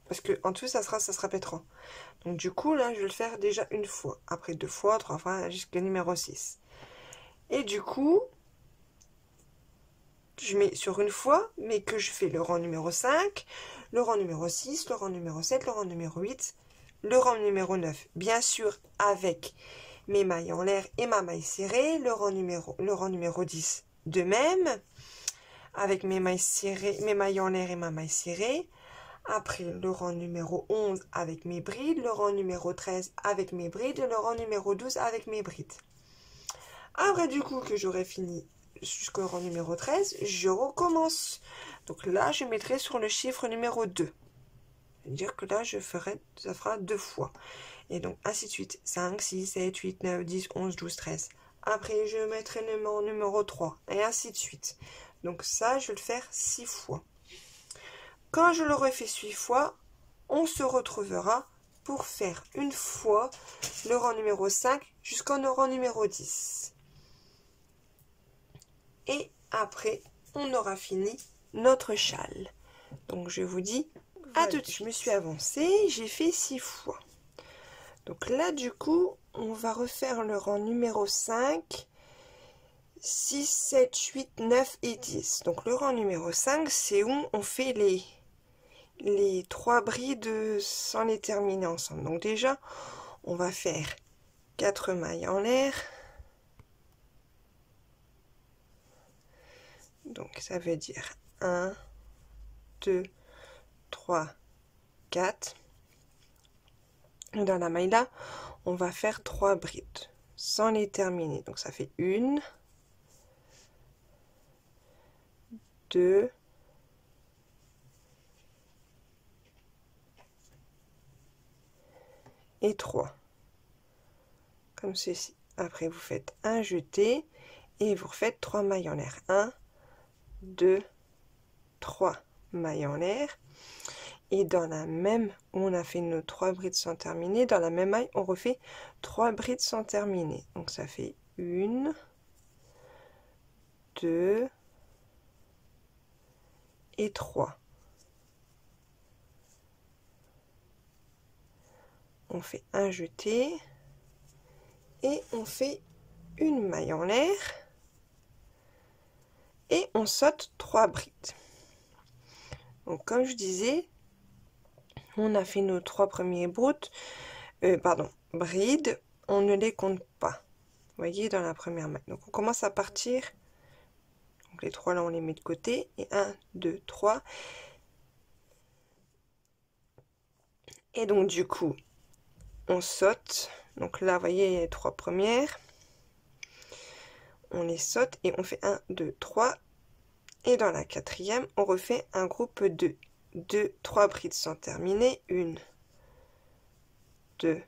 Parce que en tout, ça se répétera. Donc du coup, là, je vais le faire déjà une fois. Après 2 fois, 3 fois, jusqu'au numéro 6. Et du coup, je mets sur une fois, mais que je fais le rang numéro 5, le rang numéro 6, le rang numéro 7, le rang numéro 8, le rang numéro 9. Bien sûr, avec mes mailles en l'air et ma maille serrée, le rang numéro 10 de même, avec mes mailles serrées, mes mailles en l'air et ma maille serrée. Après le rang numéro 11 avec mes brides, le rang numéro 13 avec mes brides, le rang numéro 12 avec mes brides. Après du coup que j'aurai fini jusqu'au rang numéro 13, je recommence. Donc là, je mettrai sur le chiffre numéro 2. C'est-à-dire que là, ça fera 2 fois. Et donc, ainsi de suite. 5, 6, 7, 8, 9, 10, 11, 12, 13. Après, je mettrai le numéro 3. Et ainsi de suite. Donc ça, je vais le faire 6 fois. Quand je l'aurai fait 6 fois, on se retrouvera pour faire une fois le rang numéro 5 jusqu'au rang numéro 10. Et après, on aura fini notre châle. Donc, je vous dis à tout de suite. Je me suis avancée, j'ai fait 6 fois. Donc là, du coup, on va refaire le rang numéro 5, 6, 7, 8, 9 et 10. Donc le rang numéro 5, c'est où on fait les 3 brides sans les terminer ensemble. Donc déjà, on va faire 4 mailles en l'air. Donc ça veut dire 1, 2, 3, 4. Dans la maille là, on va faire 3 brides sans les terminer. Donc ça fait 1, 2, et 3. Comme ceci. Après, vous faites un jeté et vous refaites 3 mailles en l'air. 1, 2, 3 mailles en l'air. Et dans la même où on a fait nos 3 brides sans terminer, dans la même maille, on refait 3 brides sans terminer. Donc ça fait 1, 2 et 3. On fait un jeté et on fait une maille en l'air et on saute 3 brides. Donc comme je disais, on a fait nos 3 premiers brides, on ne les compte pas. Vous voyez, dans la première maille. Donc on commence à partir. Donc les 3 là, on les met de côté. Et 1, 2, 3. Et donc du coup, on saute. Donc là, vous voyez, il y a les 3 premières. On les saute et on fait 1, 2, 3. Et dans la 4e, on refait un groupe de 3 brides sans terminer. 1, 2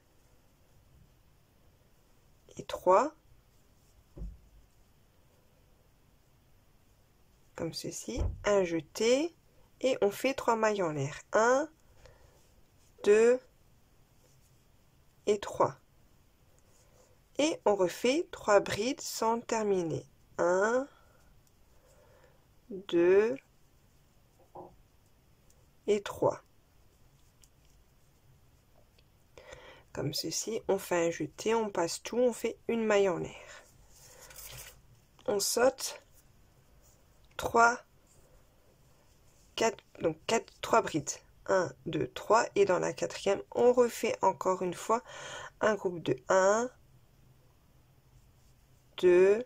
et 3, comme ceci, un jeté, et on fait 3 mailles en l'air. 1, 2 et 3. Et on refait 3 brides sans terminer. 1, 2 et 3. Comme ceci, on fait un jeté, on passe tout, on fait une maille en l'air. On saute 3, 4, donc 3 brides. 1, 2, 3, et dans la quatrième, on refait encore une fois un groupe de 1, 2,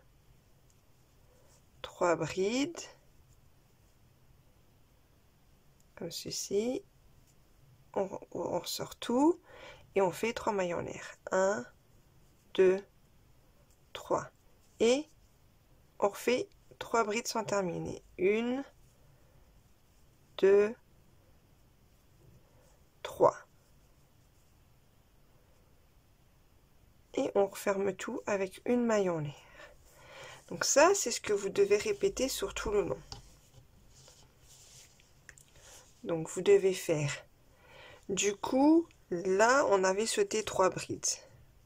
3 brides, comme ceci. On ressort tout, et on fait 3 mailles en l'air. 1, 2, 3. Et on refait 3 brides sans terminer. 1, 2, 3. Et on referme tout avec une maille en l'air. Donc ça, c'est ce que vous devez répéter sur tout le long. Donc vous devez faire. Du coup, là, on avait sauté 3 brides.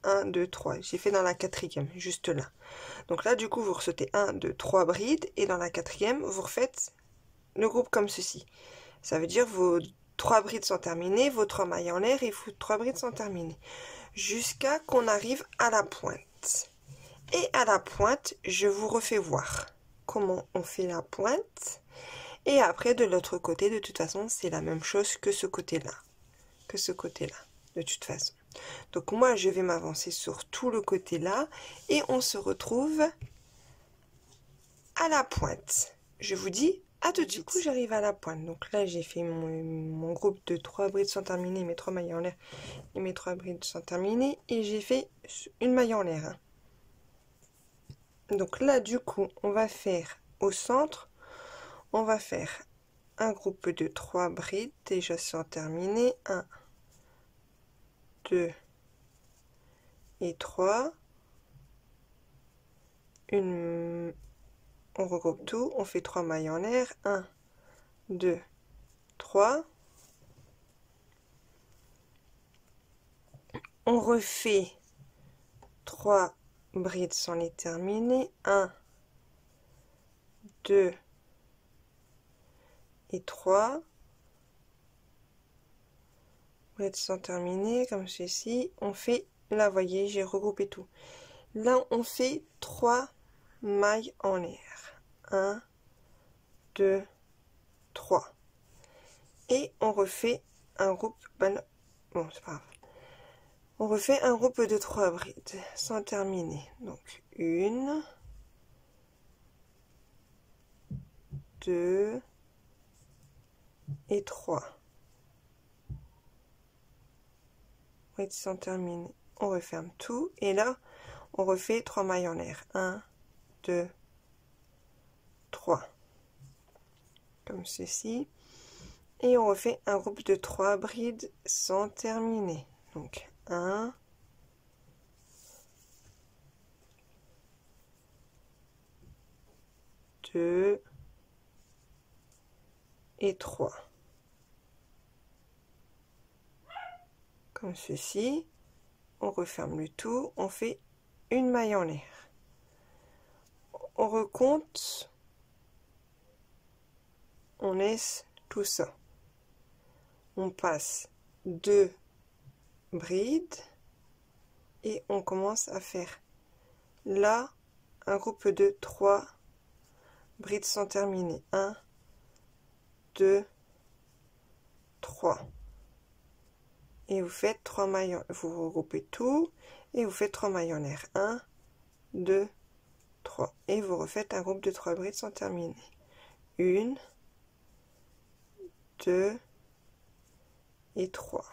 1, 2, 3. J'ai fait dans la quatrième, juste là. Donc là, du coup, vous ressautez 1, 2, 3 brides. Et dans la quatrième, vous refaites le groupe comme ceci. Ça veut dire vos 3 brides sont terminées, vos 3 mailles en l'air et vos 3 brides sont terminées. Jusqu'à qu'on arrive à la pointe. Et à la pointe, je vous refais voir comment on fait la pointe. Et après, de l'autre côté, de toute façon, c'est la même chose que ce côté-là. De toute façon. Donc moi, je vais m'avancer sur tout le côté-là. Et on se retrouve à la pointe. Je vous dis à tout de suite. Du coup, j'arrive à la pointe. Donc là, j'ai fait mon groupe de 3 brides sans terminer, mes 3 mailles en l'air et mes 3 brides sans terminer. Et j'ai fait une maille en l'air. Hein. Donc là, du coup, on va faire au centre, on va faire un groupe de 3 brides déjà sans terminer. 1, 2 et 3. On regroupe tout, on fait 3 mailles en l'air. 1, 2, 3. On refait 3 brides sans les terminer. 1, 2 et 3. Brides sans terminer, comme ceci. On fait, là, vous voyez, j'ai regroupé tout. Là, on fait 3 mailles en l'air. 1, 2, 3. Et on refait un groupe, bon, c'est pas grave. On refait un groupe de 3 brides sans terminer. Donc 1, 2 et 3. Brides sans terminer. On referme tout. Et là, on refait 3 mailles en l'air. 1, 2, 3. Comme ceci. Et on refait un groupe de 3 brides sans terminer. Donc 1, 2 et 3. Comme ceci. On referme le tout. On fait une maille en l'air. On recompte. On laisse tout ça. On passe 2 brides et on commence à faire là un groupe de 3 brides sans terminer. 1, 2, 3. Et vous faites 3 mailles, vous regroupez tout et vous faites 3 mailles en l'air. 1, 2, 3. Et vous refaites un groupe de 3 brides sans terminer. 1, 2 et 3.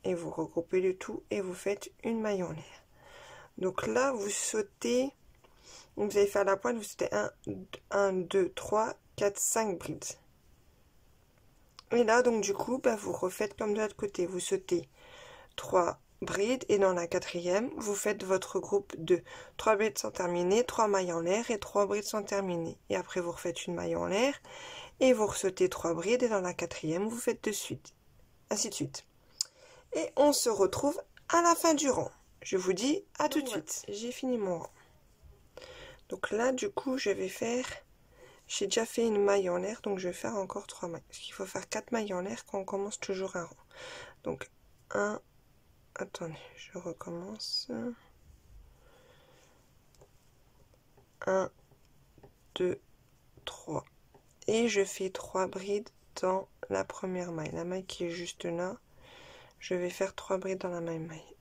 Et vous regroupez le tout et vous faites une maille en l'air. Donc là, vous sautez, vous allez faire la pointe, vous sautez 1, 2, 3, 4, 5 brides. Et là, donc du coup, bah, vous refaites comme de l'autre côté. Vous sautez 3 brides et dans la quatrième, vous faites votre groupe de 3 brides sans terminer, 3 mailles en l'air et 3 brides sans terminer. Et après, vous refaites une maille en l'air et vous ressautez 3 brides et dans la quatrième, vous faites de suite. Ainsi de suite. Et on se retrouve à la fin du rang. Je vous dis à tout de suite. J'ai fini mon rang. Donc là, du coup, je vais faire... J'ai déjà fait une maille en l'air, donc je vais faire encore 3 mailles. Parce qu'il faut faire 4 mailles en l'air quand on commence toujours un rang. Donc 1... Attendez, je recommence. 1, 2, 3. Et je fais 3 brides dans la première maille. La maille qui est juste là. Je vais faire 3 brides dans la même maille.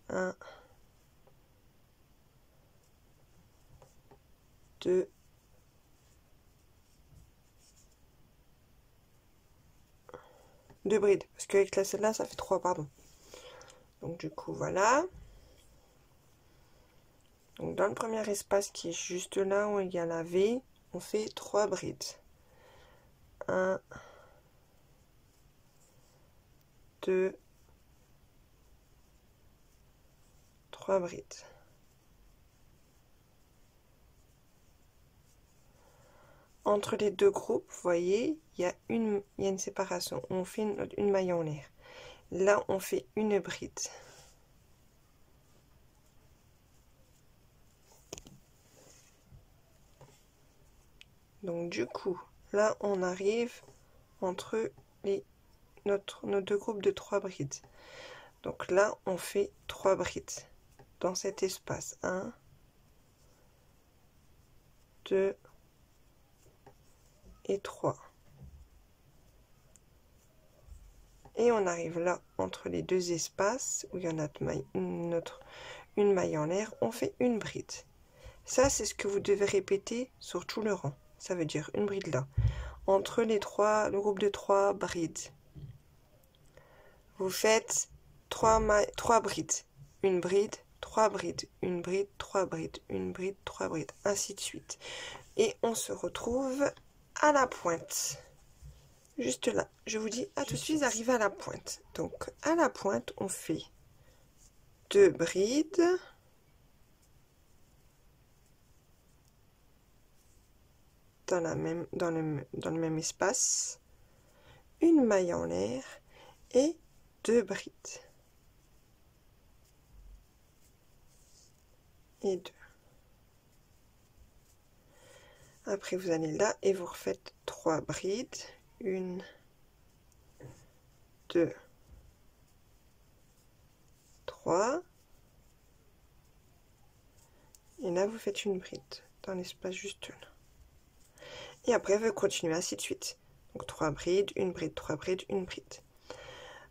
1, 2, 2 brides. Parce qu'avec celle-là, ça fait 3, pardon. Donc du coup, voilà. Donc dans le premier espace qui est juste là où il y a la V, on fait 3 brides. 1, 2, 3 brides. Entre les deux groupes, vous voyez, il y a une séparation. On fait une maille en l'air. Là, on fait une bride. Donc du coup, là, on arrive entre nos deux groupes de 3 brides. Donc là, on fait 3 brides dans cet espace. 1, 2 et 3. Et on arrive là, entre les deux espaces, où il y en a une maille en l'air, on fait une bride. Ça, c'est ce que vous devez répéter sur tout le rang. Ça veut dire une bride là. Entre le groupe de 3 brides. Vous faites 3 brides. Une bride, 3 brides, une bride, 3 brides, une bride, 3 brides, ainsi de suite. Et on se retrouve à la pointe. Juste là, je vous dis à tout de suite, arrivé à la pointe. Donc à la pointe, on fait 2 brides. Dans le même espace, une maille en l'air et 2 brides. Et 2. Après, vous allez là et vous refaites 3 brides. 1, 2, 3. Et là, vous faites une bride dans l'espace juste là. Et après, vous continuez ainsi de suite. Donc 3 brides, une bride, 3 brides, une bride.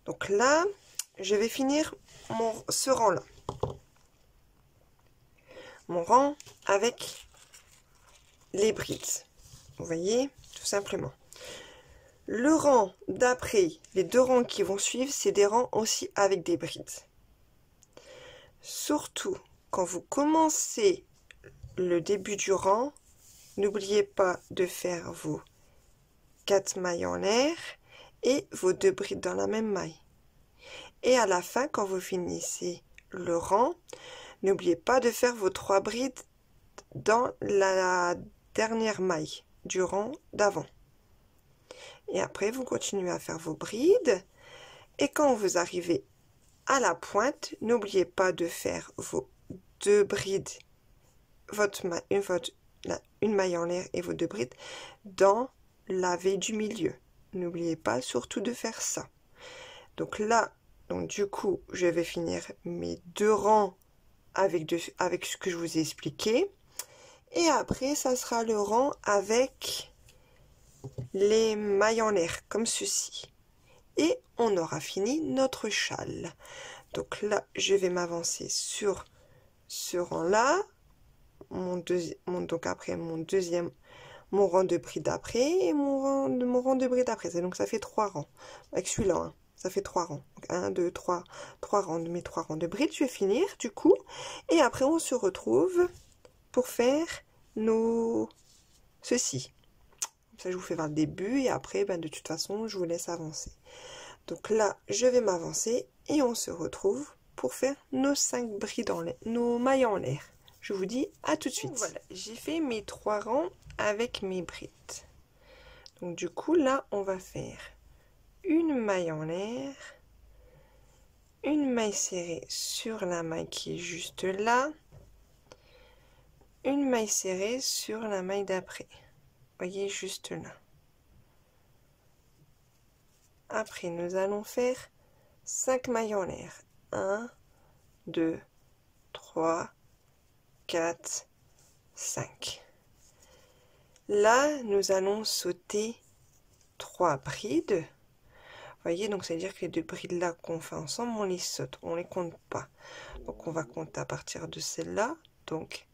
Donc là, je vais finir ce rang-là. Mon rang avec les brides. Vous voyez, tout simplement. Le rang d'après, les 2 rangs qui vont suivre, c'est des rangs aussi avec des brides. Surtout, quand vous commencez le début du rang, n'oubliez pas de faire vos 4 mailles en l'air et vos 2 brides dans la même maille. Et à la fin, quand vous finissez le rang, n'oubliez pas de faire vos 3 brides dans la dernière maille du rang d'avant. Et après, vous continuez à faire vos brides. Et quand vous arrivez à la pointe, n'oubliez pas de faire vos 2 brides, une maille en l'air et vos 2 brides dans la V du milieu. N'oubliez pas surtout de faire ça. Donc là, du coup, je vais finir mes 2 rangs avec ce que je vous ai expliqué. Et après, ça sera le rang avec les mailles en l'air, comme ceci. Et on aura fini notre châle. Donc là, je vais m'avancer sur ce rang-là. Donc après, mon rang de bride après et mon rang de bride après. Donc ça fait 3 rangs. Avec celui-là, hein, ça fait 3 rangs. Donc 1, 2, 3 rangs de mes 3 rangs de bride. Je vais finir du coup. Et après, on se retrouve pour faire ceci. Ça, je vous fais voir le début et après, de toute façon, je vous laisse avancer. Donc là, je vais m'avancer et on se retrouve pour faire nos 5 brides en l'air, nos mailles en l'air. Je vous dis à tout de suite. Voilà, j'ai fait mes 3 rangs avec mes brides. Donc du coup, là, on va faire une maille en l'air, une maille serrée sur la maille qui est juste là, une maille serrée sur la maille d'après. Voyez, juste là. Après, nous allons faire 5 mailles en l'air. 1, 2, 3, 4, 5. Là, nous allons sauter 3 brides. Voyez, donc ça veut dire que les 2 brides là qu'on fait ensemble, on les saute, on les compte pas. Donc on va compter à partir de celle-là. Donc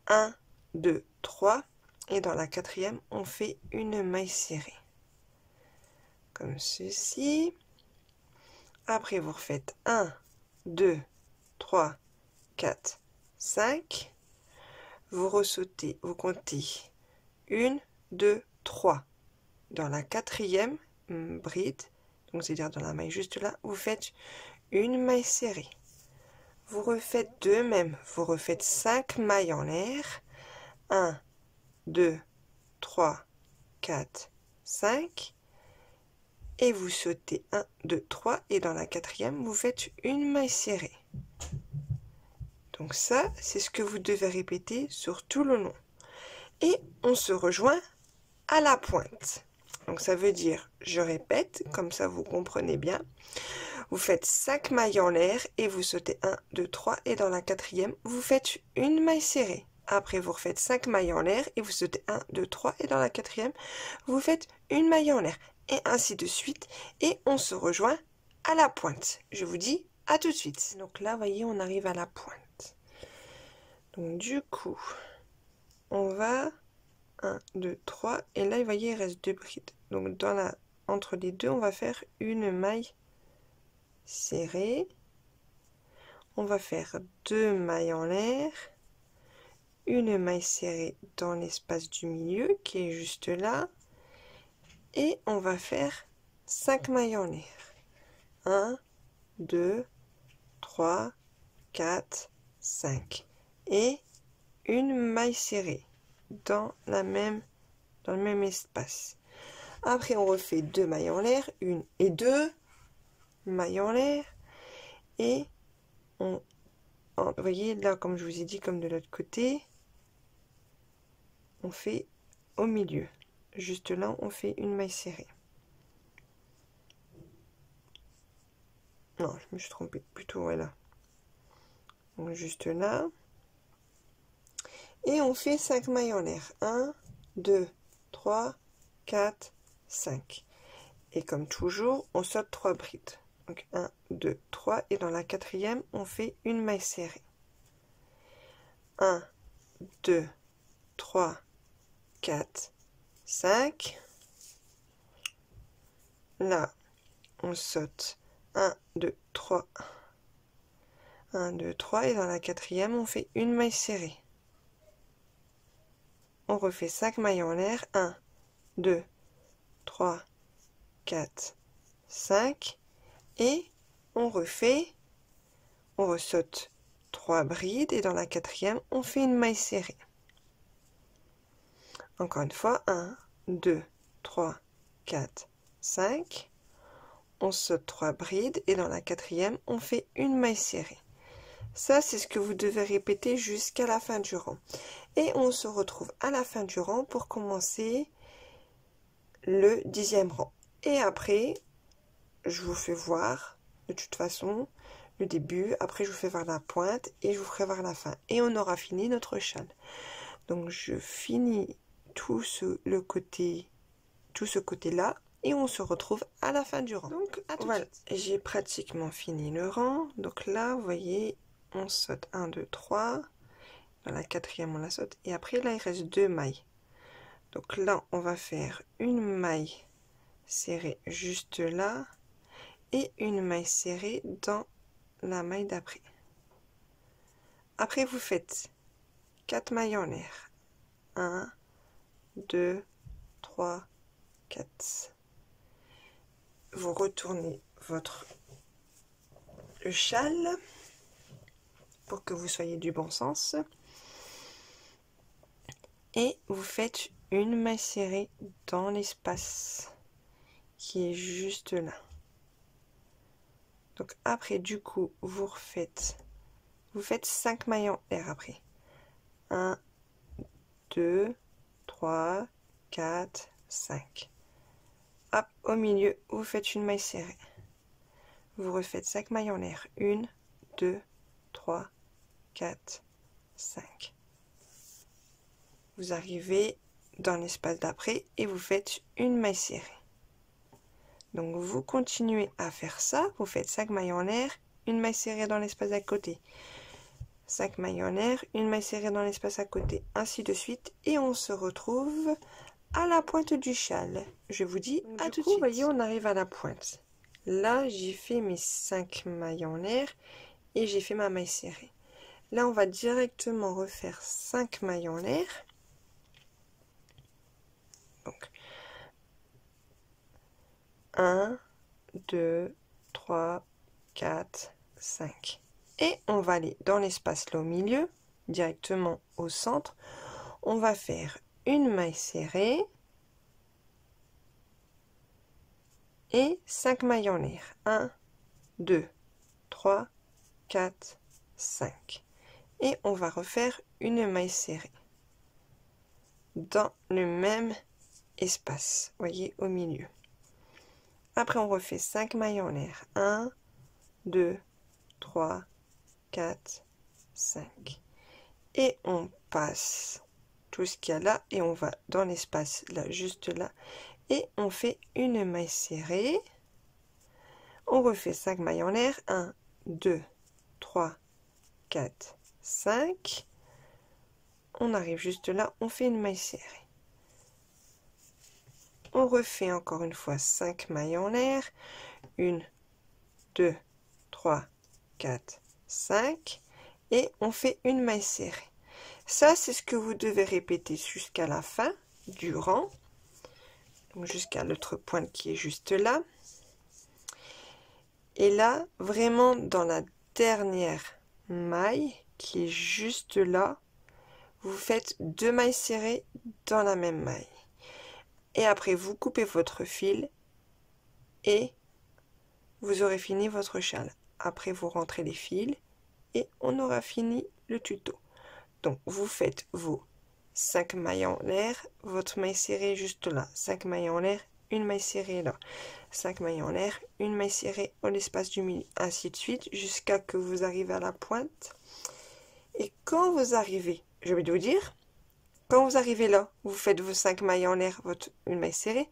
1, 2, 3. Et dans la 4e, on fait une maille serrée. Comme ceci. Après, vous refaites 1, 2, 3, 4, 5. Vous ressautez, vous comptez 1, 2, 3. Dans la 4e bride, donc c'est-à-dire dans la maille juste là, vous faites une maille serrée. Vous refaites de même, vous refaites 5 mailles en l'air. 1, 2, 3, 4, 5. Et vous sautez 1, 2, 3. Et dans la 4e, vous faites une maille serrée. Donc ça, c'est ce que vous devez répéter sur tout le long. Et on se rejoint à la pointe. Donc ça veut dire, je répète, comme ça vous comprenez bien. Vous faites 5 mailles en l'air et vous sautez 1, 2, 3. Et dans la 4e, vous faites une maille serrée. Après, vous refaites 5 mailles en l'air et vous sautez 1, 2, 3. Et dans la 4e, vous faites une maille en l'air. Et ainsi de suite. Et on se rejoint à la pointe. Je vous dis à tout de suite. Donc là, voyez, on arrive à la pointe. Donc du coup, on va 1, 2, 3. Et là, vous voyez, il reste 2 brides. Donc entre les deux, on va faire une maille serrée. On va faire 2 mailles en l'air. Une maille serrée dans l'espace du milieu qui est juste là. Et on va faire 5 mailles en l'air. 1, 2, 3, 4, 5. Et une maille serrée dans le même espace. Après, on refait 2 mailles en l'air, 1 et 2 mailles en l'air. Et vous voyez, là, comme je vous ai dit, comme de l'autre côté, on fait au milieu. Juste là, on fait une maille serrée. Non, je me suis trompée. Plutôt, voilà. Donc, juste là. Et on fait 5 mailles en l'air. 1, 2, 3, 4, 5. Et comme toujours, on saute 3 brides. Donc 1, 2, 3. Et dans la 4e, on fait une maille serrée. 1, 2, 3, 4, 5. Là, on saute 1, 2, 3. 1, 2, 3. Et dans la 4e, on fait une maille serrée. On refait 5 mailles en l'air. 1, 2, 3, 4, 5. Et on ressaute 3 brides. Et dans la 4e, on fait une maille serrée. Encore une fois, 1, 2, 3, 4, 5. On saute 3 brides. Et dans la 4e, on fait une maille serrée. Ça, c'est ce que vous devez répéter jusqu'à la fin du rang. Et on se retrouve à la fin du rang pour commencer le 10e rang. Et après, je vous fais voir, de toute façon, le début. Après, je vous fais voir la pointe et je vous ferai voir la fin. Et on aura fini notre châle. Donc, je finis tout ce côté-là. Et on se retrouve à la fin du rang. Donc, voilà, j'ai pratiquement fini le rang. Donc là, vous voyez, on saute 1, 2, 3. Dans la 4e, on la saute. Et après, là, il reste 2 mailles. Donc là, on va faire une maille serrée juste là. Et une maille serrée dans la maille d'après. Après, vous faites 4 mailles en l'air. 1, 2, 3, 4. Vous retournez le châle pour que vous soyez du bon sens. Et vous faites une maille serrée dans l'espace qui est juste là. Donc après, du coup, vous faites 5 mailles en R après. 1, 2, 3, 4, 5. Hop, au milieu, vous faites une maille serrée. Vous refaites 5 mailles en R. 1, 2, 3, 4, 5. Vous arrivez dans l'espace d'après et vous faites une maille serrée. Donc vous continuez à faire ça. Vous faites 5 mailles en R, une maille serrée dans l'espace à côté. 5 mailles en R, une maille serrée dans l'espace à côté, ainsi de suite. Et on se retrouve à la pointe du châle. Je vous dis à tout de suite. Vous voyez, on arrive à la pointe. Là, j'ai fait mes 5 mailles en R et j'ai fait ma maille serrée. Là, on va directement refaire 5 mailles en R. Donc, 1, 2, 3, 4, 5. Et on va aller dans l'espace là au milieu, directement au centre. On va faire une maille serrée et 5 mailles en R. 1, 2, 3, 4, 5. Et on va refaire une maille serrée dans le même espace, voyez, au milieu. Après, on refait 5 mailles en R. 1, 2, 3, 4, 5. Et on passe tout ce qu'il y a là et on va dans l'espace là, juste là. Et on fait une maille serrée. On refait 5 mailles en R. 1, 2, 3, 4, 5. On arrive juste là, on fait une maille serrée. On refait encore une fois 5 mailles en R. 1, 2, 3, 4, 5. Et on fait une maille serrée. Ça, c'est ce que vous devez répéter jusqu'à la fin du rang. Donc jusqu'à l'autre pointe qui est juste là. Et là, vraiment dans la dernière maille qui est juste là, vous faites 2 mailles serrées dans la même maille. Et après, vous coupez votre fil et vous aurez fini votre châle. Après, vous rentrez les fils et on aura fini le tuto. Donc, vous faites vos 5 mailles en l'air, votre maille serrée juste là. 5 mailles en l'air, une maille serrée là. 5 mailles en l'air, une maille serrée dans l'espace du milieu. Ainsi de suite, jusqu'à que vous arrivez à la pointe. Et quand vous arrivez, je vais vous dire, quand vous arrivez là, vous faites vos 5 mailles en l'air, une maille serrée.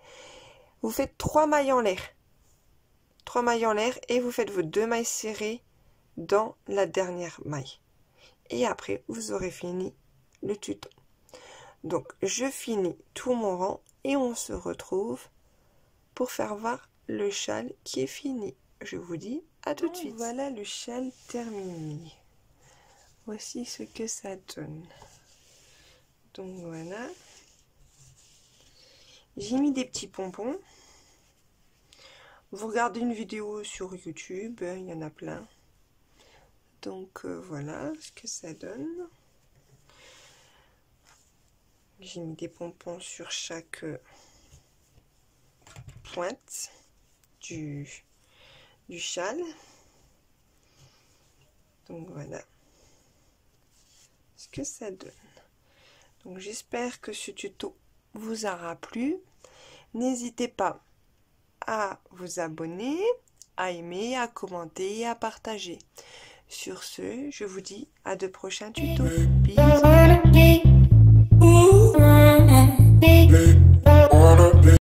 Vous faites 3 mailles en l'air. 3 mailles en l'air et vous faites vos 2 mailles serrées dans la dernière maille. Et après, vous aurez fini le tuto. Donc, je finis tout mon rang et on se retrouve pour faire voir le châle qui est fini. Je vous dis à tout de suite. Voilà le châle terminé. Voici ce que ça donne. Donc voilà. J'ai mis des petits pompons. Vous regardez une vidéo sur YouTube, il y en a plein. Donc voilà ce que ça donne. J'ai mis des pompons sur chaque pointe du châle. Donc voilà ce que ça donne. Donc j'espère que ce tuto vous aura plu. N'hésitez pas à vous abonner, à aimer, à commenter et à partager. Sur ce, je vous dis à de prochains tutos. Bisous.